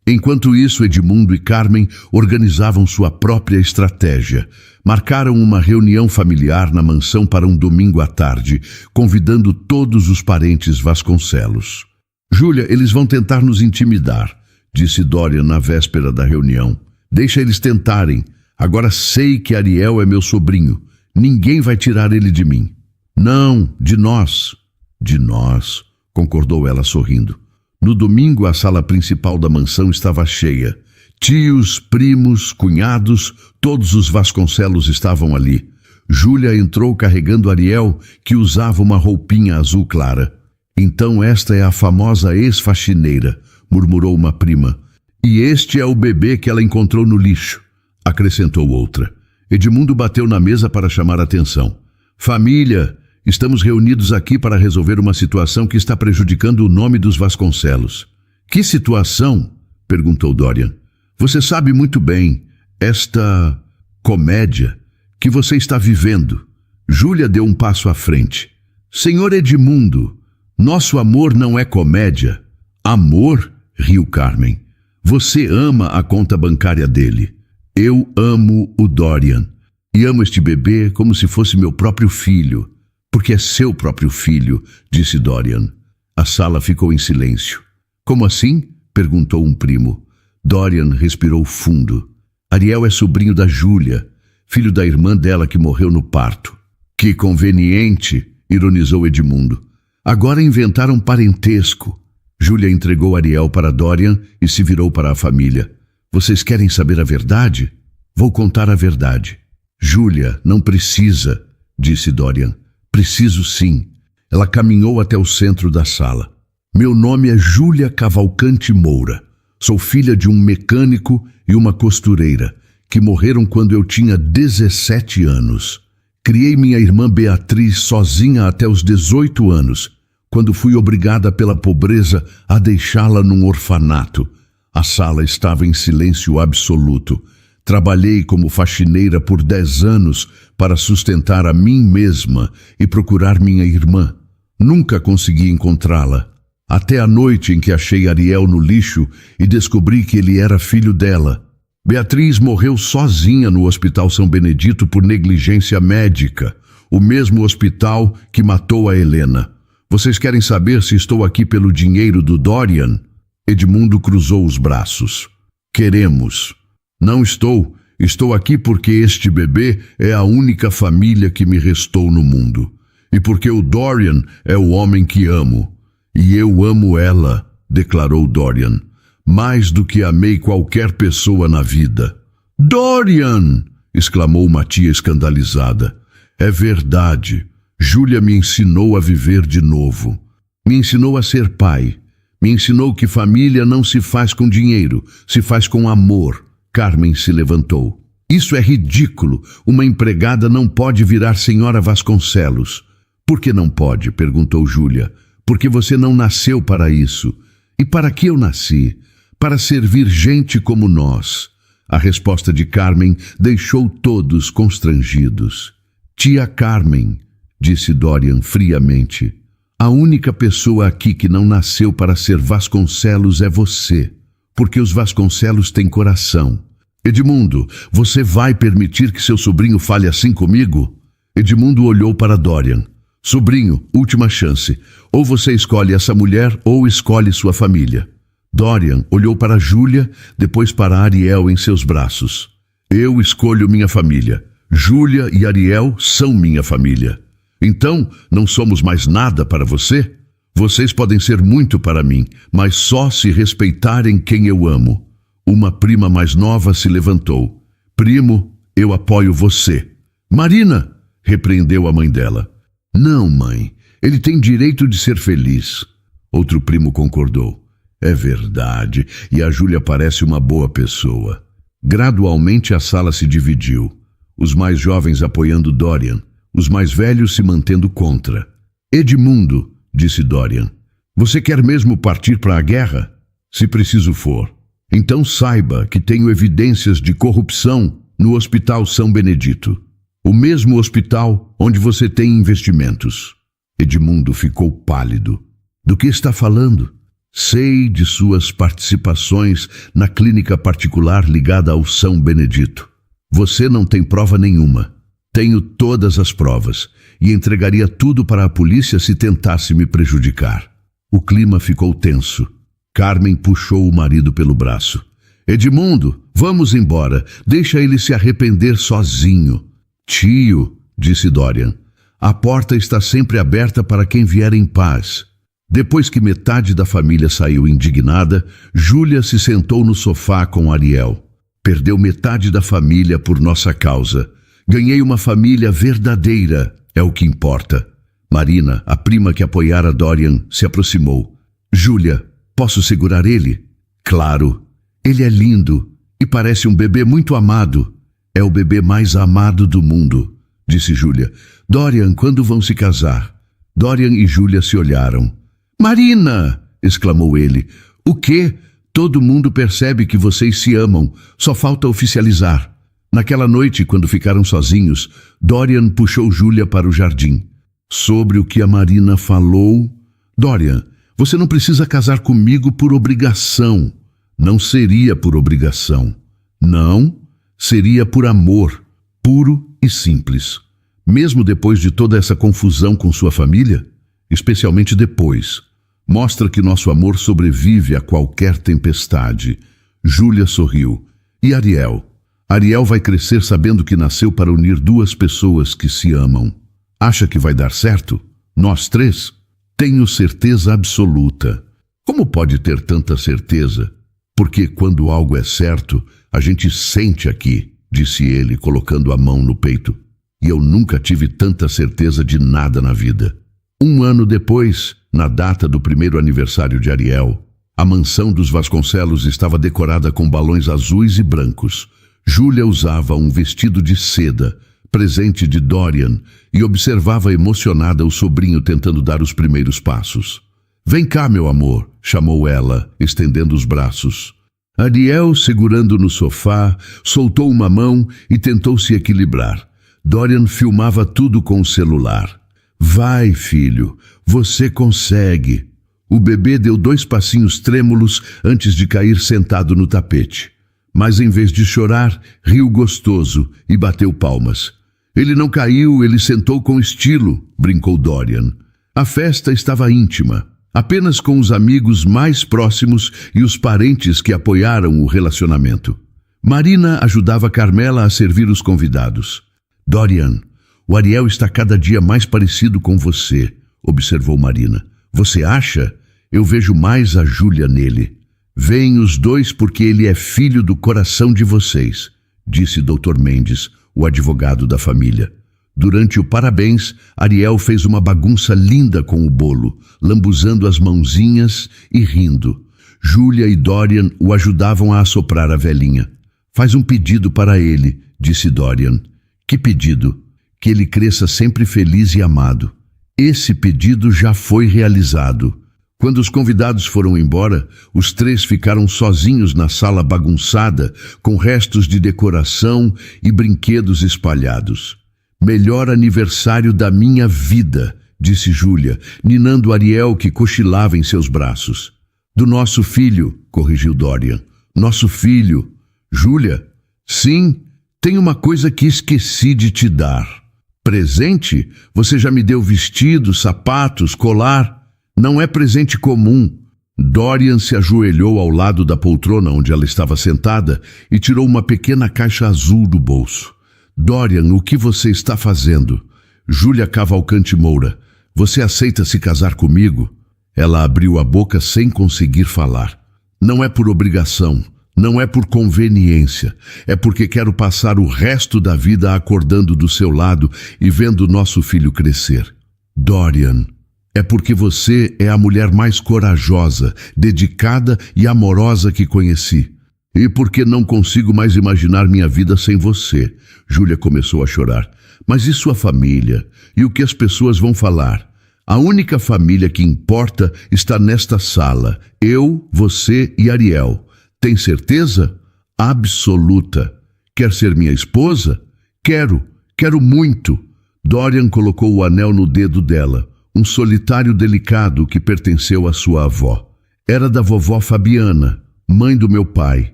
Enquanto isso, Edmundo e Carmen organizavam sua própria estratégia. Marcaram uma reunião familiar na mansão para um domingo à tarde, convidando todos os parentes Vasconcelos. Júlia, eles vão tentar nos intimidar, disse Dorian na véspera da reunião. Deixa eles tentarem. Agora sei que Ariel é meu sobrinho. Ninguém vai tirar ele de mim. Não, de nós. De nós, concordou ela sorrindo. No domingo, a sala principal da mansão estava cheia. Tios, primos, cunhados, todos os Vasconcelos estavam ali. Júlia entrou carregando Ariel, que usava uma roupinha azul clara. Então esta é a famosa ex-faxineira, murmurou uma prima. E este é o bebê que ela encontrou no lixo, acrescentou outra. Edmundo bateu na mesa para chamar a atenção. Família! Estamos reunidos aqui para resolver uma situação que está prejudicando o nome dos Vasconcelos. Que situação? Perguntou Dorian. Você sabe muito bem, esta comédia que você está vivendo. Júlia deu um passo à frente. Senhor Edmundo, nosso amor não é comédia. Amor? Riu Carmen. Você ama a conta bancária dele. Eu amo o Dorian. E amo este bebê como se fosse meu próprio filho. Porque é seu próprio filho, disse Dorian. A sala ficou em silêncio. Como assim? Perguntou um primo. Dorian respirou fundo. Ariel é sobrinho da Júlia, filho da irmã dela que morreu no parto. Que conveniente, ironizou Edmundo. Agora inventaram parentesco. Júlia entregou Ariel para Dorian e se virou para a família. Vocês querem saber a verdade? Vou contar a verdade. Júlia, não precisa, disse Dorian. Preciso sim. Ela caminhou até o centro da sala. Meu nome é Júlia Cavalcante Moura. Sou filha de um mecânico e uma costureira, que morreram quando eu tinha 17 anos. Criei minha irmã Beatriz sozinha até os 18 anos, quando fui obrigada pela pobreza a deixá-la num orfanato. A sala estava em silêncio absoluto. Trabalhei como faxineira por 10 anos para sustentar a mim mesma e procurar minha irmã. Nunca consegui encontrá-la. Até a noite em que achei Ariel no lixo e descobri que ele era filho dela. Beatriz morreu sozinha no Hospital São Benedito por negligência médica, o mesmo hospital que matou a Helena. Vocês querem saber se estou aqui pelo dinheiro do Dorian? Edmundo cruzou os braços. Queremos. Não estou. Estou aqui porque este bebê é a única família que me restou no mundo. E porque o Dorian é o homem que amo. E eu amo ela, declarou Dorian, mais do que amei qualquer pessoa na vida. Dorian! Exclamou uma tia escandalizada. É verdade. Júlia me ensinou a viver de novo. Me ensinou a ser pai. Me ensinou que família não se faz com dinheiro, se faz com amor. Carmen se levantou. Isso é ridículo. Uma empregada não pode virar senhora Vasconcelos. Por que não pode? Perguntou Júlia. Porque você não nasceu para isso. E para que eu nasci? Para servir gente como nós. A resposta de Carmen deixou todos constrangidos. Tia Carmen, disse Dorian friamente, a única pessoa aqui que não nasceu para ser Vasconcelos é você, porque os Vasconcelos têm coração. Edmundo, você vai permitir que seu sobrinho fale assim comigo? Edmundo olhou para Dorian. Sobrinho, última chance. Ou você escolhe essa mulher ou escolhe sua família. Dorian olhou para Júlia, depois para Ariel em seus braços. Eu escolho minha família. Júlia e Ariel são minha família. Então, não somos mais nada para você? Vocês podem ser muito para mim, mas só se respeitarem quem eu amo. Uma prima mais nova se levantou. Primo, eu apoio você. Marina, repreendeu a mãe dela. Não, mãe, ele tem direito de ser feliz. Outro primo concordou. É verdade, e a Júlia parece uma boa pessoa. Gradualmente a sala se dividiu. Os mais jovens apoiando Dorian, os mais velhos se mantendo contra. Edmundo, disse Dorian, você quer mesmo partir para a guerra? Se preciso for. Então saiba que tenho evidências de corrupção no Hospital São Benedito. O mesmo hospital onde você tem investimentos. Edmundo ficou pálido. Do que está falando? Sei de suas participações na clínica particular ligada ao São Benedito. Você não tem prova nenhuma. Tenho todas as provas e entregaria tudo para a polícia se tentasse me prejudicar. O clima ficou tenso. Carmen puxou o marido pelo braço. Edmundo, vamos embora. Deixa ele se arrepender sozinho. Tio, disse Dorian, a porta está sempre aberta para quem vier em paz. Depois que metade da família saiu indignada, Júlia se sentou no sofá com Ariel. Perdeu metade da família por nossa causa. Ganhei uma família verdadeira, é o que importa. Marina, a prima que apoiara Dorian, se aproximou. Júlia, posso segurar ele? Claro. Ele é lindo e parece um bebê muito amado. É o bebê mais amado do mundo, disse Júlia. Dorian, quando vão se casar? Dorian e Júlia se olharam. Marina! Exclamou ele. O quê? Todo mundo percebe que vocês se amam. Só falta oficializar. Naquela noite, quando ficaram sozinhos, Dorian puxou Júlia para o jardim. Sobre o que a Marina falou... Dorian, você não precisa casar comigo por obrigação. Não seria por obrigação. Não, seria por amor, puro e simples. Mesmo depois de toda essa confusão com sua família, especialmente depois, mostra que nosso amor sobrevive a qualquer tempestade. Júlia sorriu. E Ariel? Ariel vai crescer sabendo que nasceu para unir duas pessoas que se amam. Acha que vai dar certo? Nós três? Tenho certeza absoluta. Como pode ter tanta certeza? Porque quando algo é certo, a gente sente aqui, disse ele, colocando a mão no peito. E eu nunca tive tanta certeza de nada na vida. 1 ano depois, na data do primeiro aniversário de Ariel, a mansão dos Vasconcelos estava decorada com balões azuis e brancos. Júlia usava um vestido de seda, presente de Dorian, e observava emocionada o sobrinho tentando dar os primeiros passos. Vem cá, meu amor, chamou ela, estendendo os braços. Ariel, segurando no sofá, soltou uma mão e tentou se equilibrar. Dorian filmava tudo com o celular. Vai, filho, você consegue. O bebê deu 2 passinhos trêmulos antes de cair sentado no tapete. Mas em vez de chorar, riu gostoso e bateu palmas. Ele não caiu, ele sentou com estilo, brincou Dorian. A festa estava íntima, apenas com os amigos mais próximos e os parentes que apoiaram o relacionamento. Marina ajudava Carmela a servir os convidados. Dorian, o Ariel está cada dia mais parecido com você, observou Marina. Você acha? Eu vejo mais a Júlia nele. Vêm os dois porque ele é filho do coração de vocês, disse Dr. Mendes, o advogado da família. Durante o parabéns, Ariel fez uma bagunça linda com o bolo, lambuzando as mãozinhas e rindo. Júlia e Dorian o ajudavam a assoprar a velhinha. Faz um pedido para ele, disse Dorian. Que pedido? Que ele cresça sempre feliz e amado. Esse pedido já foi realizado. Quando os convidados foram embora, os 3 ficaram sozinhos na sala bagunçada, com restos de decoração e brinquedos espalhados. Melhor aniversário da minha vida, disse Júlia, ninando Ariel que cochilava em seus braços. Do nosso filho, corrigiu Dorian. Nosso filho. Júlia? Sim, tem uma coisa que esqueci de te dar. Presente? Você já me deu vestido, sapatos, colar. Não é presente comum. Dorian se ajoelhou ao lado da poltrona onde ela estava sentada e tirou uma pequena caixa azul do bolso. Dorian, o que você está fazendo? Júlia Cavalcante Moura, você aceita se casar comigo? Ela abriu a boca sem conseguir falar. Não é por obrigação, não é por conveniência, é porque quero passar o resto da vida acordando do seu lado e vendo nosso filho crescer. Dorian, é porque você é a mulher mais corajosa, dedicada e amorosa que conheci. E porque não consigo mais imaginar minha vida sem você. Júlia começou a chorar. Mas e sua família? E o que as pessoas vão falar? A única família que importa está nesta sala. Eu, você e Ariel. Tem certeza? Absoluta. Quer ser minha esposa? Quero muito. Dorian colocou o anel no dedo dela. Um solitário delicado que pertenceu à sua avó. Era da vovó Fabiana, mãe do meu pai.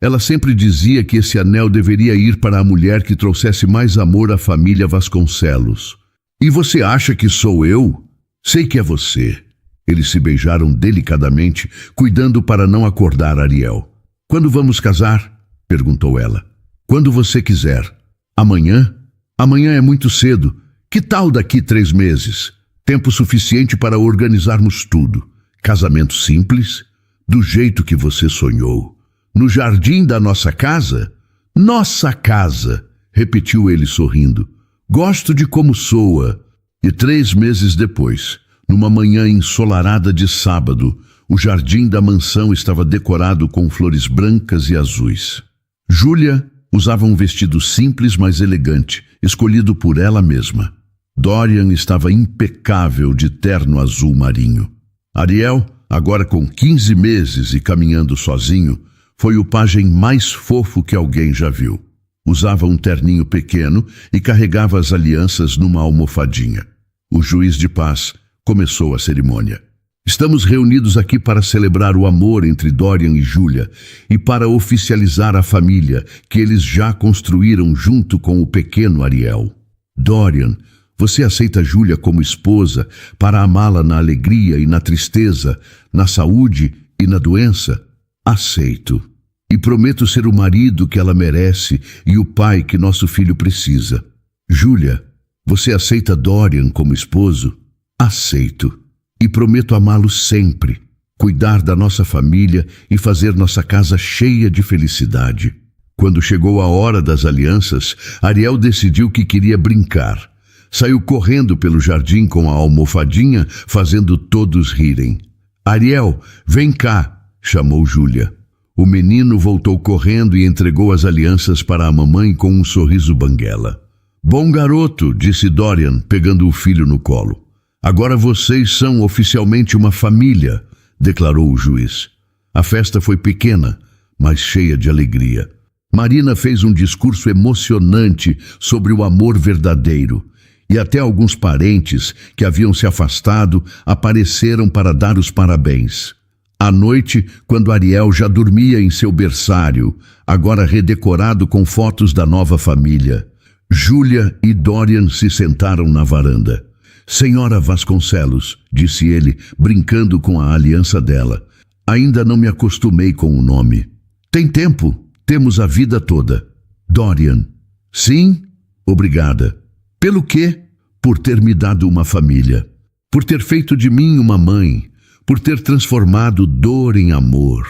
Ela sempre dizia que esse anel deveria ir para a mulher que trouxesse mais amor à família Vasconcelos. E você acha que sou eu? Sei que é você. Eles se beijaram delicadamente, cuidando para não acordar Ariel. Quando vamos casar? Perguntou ela. Quando você quiser. Amanhã? Amanhã é muito cedo. Que tal daqui 3 meses? Tempo suficiente para organizarmos tudo. Casamento simples, do jeito que você sonhou. No jardim da nossa casa? Nossa casa, repetiu ele sorrindo. Gosto de como soa. E 3 meses depois, numa manhã ensolarada de sábado, o jardim da mansão estava decorado com flores brancas e azuis. Júlia usava um vestido simples, mas elegante, escolhido por ela mesma. Dorian estava impecável de terno azul marinho. Ariel, agora com 15 meses e caminhando sozinho, foi o pajem mais fofo que alguém já viu. Usava um terninho pequeno e carregava as alianças numa almofadinha. O juiz de paz começou a cerimônia. Estamos reunidos aqui para celebrar o amor entre Dorian e Júlia e para oficializar a família que eles já construíram junto com o pequeno Ariel. Dorian, você aceita Júlia como esposa para amá-la na alegria e na tristeza, na saúde e na doença? Aceito. E prometo ser o marido que ela merece e o pai que nosso filho precisa. Júlia, você aceita Dorian como esposo? Aceito. E prometo amá-lo sempre, cuidar da nossa família e fazer nossa casa cheia de felicidade. Quando chegou a hora das alianças, Ariel decidiu que queria brincar. Saiu correndo pelo jardim com a almofadinha, fazendo todos rirem. Ariel, vem cá, chamou Júlia. O menino voltou correndo e entregou as alianças para a mamãe com um sorriso banguela. Bom garoto, disse Dorian, pegando o filho no colo. Agora vocês são oficialmente uma família, declarou o juiz. A festa foi pequena, mas cheia de alegria. Marina fez um discurso emocionante sobre o amor verdadeiro, e até alguns parentes que haviam se afastado apareceram para dar os parabéns. À noite, quando Ariel já dormia em seu berçário, agora redecorado com fotos da nova família, Júlia e Dorian se sentaram na varanda. Senhora Vasconcelos, disse ele, brincando com a aliança dela, ainda não me acostumei com o nome. Tem tempo, temos a vida toda. Dorian, sim, obrigada. Pelo quê? Por ter me dado uma família, por ter feito de mim uma mãe, por ter transformado dor em amor.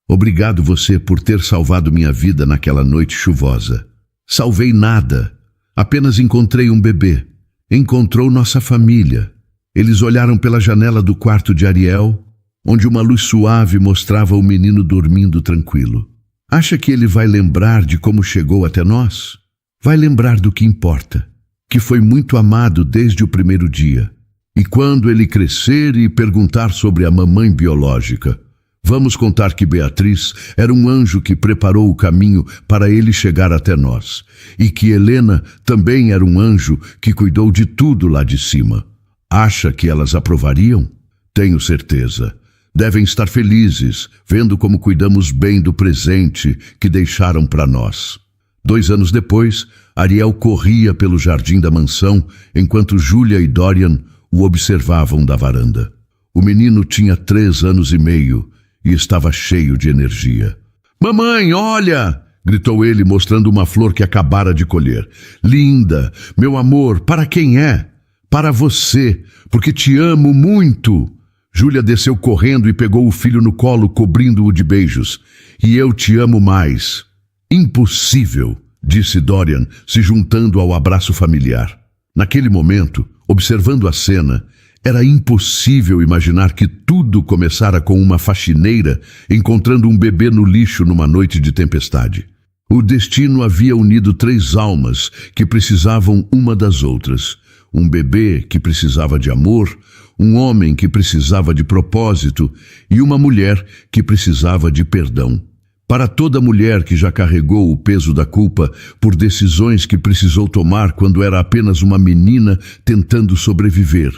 Obrigado você por ter salvado minha vida naquela noite chuvosa. Salvei nada, apenas encontrei um bebê. Encontrou nossa família. Eles olharam pela janela do quarto de Ariel, onde uma luz suave mostrava o menino dormindo tranquilo. Acha que ele vai lembrar de como chegou até nós? Vai lembrar do que importa, que foi muito amado desde o primeiro dia. E quando ele crescer e perguntar sobre a mamãe biológica, vamos contar que Beatriz era um anjo que preparou o caminho para ele chegar até nós, e que Helena também era um anjo que cuidou de tudo lá de cima. Acha que elas aprovariam? Tenho certeza. Devem estar felizes, vendo como cuidamos bem do presente que deixaram para nós. 2 anos depois, Ariel corria pelo jardim da mansão, enquanto Júlia e Dorian o observavam da varanda. O menino tinha 3 anos e meio e estava cheio de energia. Mamãe, olha! Gritou ele, mostrando uma flor que acabara de colher. Linda, meu amor, para quem é? Para você, porque te amo muito. Júlia desceu correndo e pegou o filho no colo, cobrindo-o de beijos. E eu te amo mais. Impossível, disse Dorian, se juntando ao abraço familiar. Naquele momento, observando a cena, era impossível imaginar que tudo começara com uma faxineira encontrando um bebê no lixo numa noite de tempestade. O destino havia unido 3 almas que precisavam uma das outras. Um bebê que precisava de amor, um homem que precisava de propósito e uma mulher que precisava de perdão. Para toda mulher que já carregou o peso da culpa por decisões que precisou tomar quando era apenas uma menina tentando sobreviver.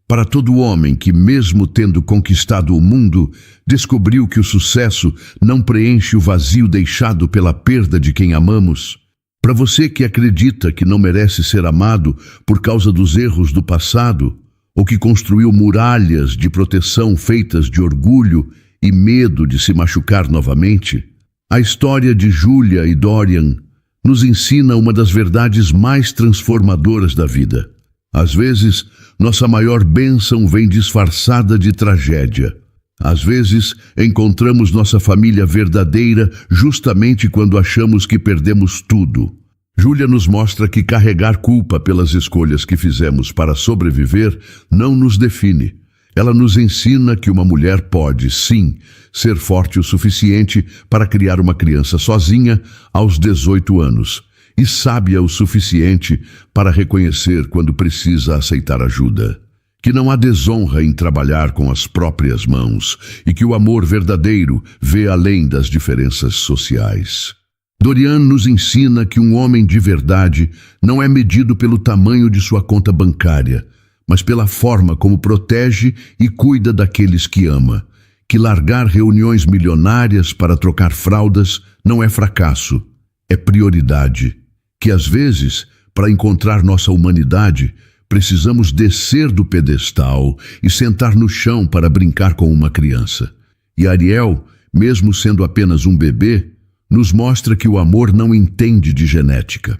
Para todo homem que, mesmo tendo conquistado o mundo, descobriu que o sucesso não preenche o vazio deixado pela perda de quem amamos. Para você que acredita que não merece ser amado por causa dos erros do passado, ou que construiu muralhas de proteção feitas de orgulho e medo de se machucar novamente, a história de Júlia e Dorian nos ensina uma das verdades mais transformadoras da vida. Às vezes, nossa maior bênção vem disfarçada de tragédia. Às vezes, encontramos nossa família verdadeira justamente quando achamos que perdemos tudo. Júlia nos mostra que carregar culpa pelas escolhas que fizemos para sobreviver não nos define. Ela nos ensina que uma mulher pode, sim, ser forte o suficiente para criar uma criança sozinha aos 18 anos e sábia o suficiente para reconhecer quando precisa aceitar ajuda. Que não há desonra em trabalhar com as próprias mãos e que o amor verdadeiro vê além das diferenças sociais. Dorian nos ensina que um homem de verdade não é medido pelo tamanho de sua conta bancária, mas pela forma como protege e cuida daqueles que ama. Que largar reuniões milionárias para trocar fraldas não é fracasso, é prioridade. Que às vezes, para encontrar nossa humanidade, precisamos descer do pedestal e sentar no chão para brincar com uma criança. E Ariel, mesmo sendo apenas um bebê, nos mostra que o amor não entende de genética.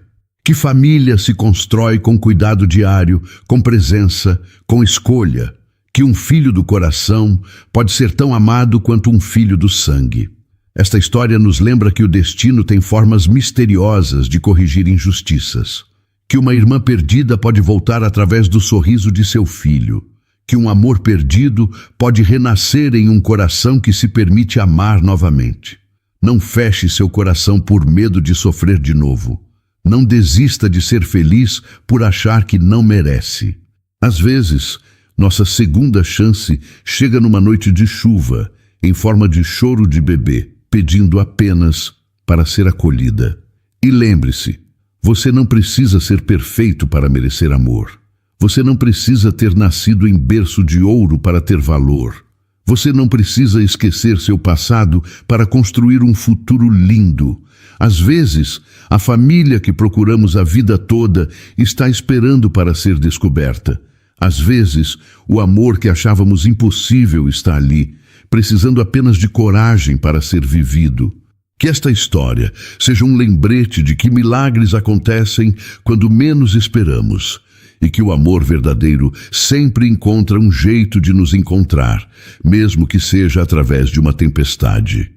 Que família se constrói com cuidado diário, com presença, com escolha. Que um filho do coração pode ser tão amado quanto um filho do sangue. Esta história nos lembra que o destino tem formas misteriosas de corrigir injustiças. Que uma irmã perdida pode voltar através do sorriso de seu filho. Que um amor perdido pode renascer em um coração que se permite amar novamente. Não feche seu coração por medo de sofrer de novo. Não desista de ser feliz por achar que não merece. Às vezes, nossa segunda chance chega numa noite de chuva, em forma de choro de bebê, pedindo apenas para ser acolhida. E lembre-se, você não precisa ser perfeito para merecer amor. Você não precisa ter nascido em berço de ouro para ter valor. Você não precisa esquecer seu passado para construir um futuro lindo. Às vezes, a família que procuramos a vida toda está esperando para ser descoberta. Às vezes, o amor que achávamos impossível está ali, precisando apenas de coragem para ser vivido. Que esta história seja um lembrete de que milagres acontecem quando menos esperamos e que o amor verdadeiro sempre encontra um jeito de nos encontrar, mesmo que seja através de uma tempestade.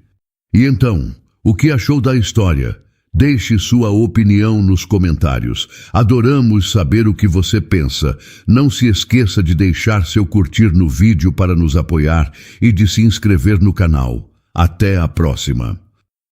E então, o que achou da história? Deixe sua opinião nos comentários. Adoramos saber o que você pensa. Não se esqueça de deixar seu curtir no vídeo para nos apoiar e de se inscrever no canal. Até a próxima!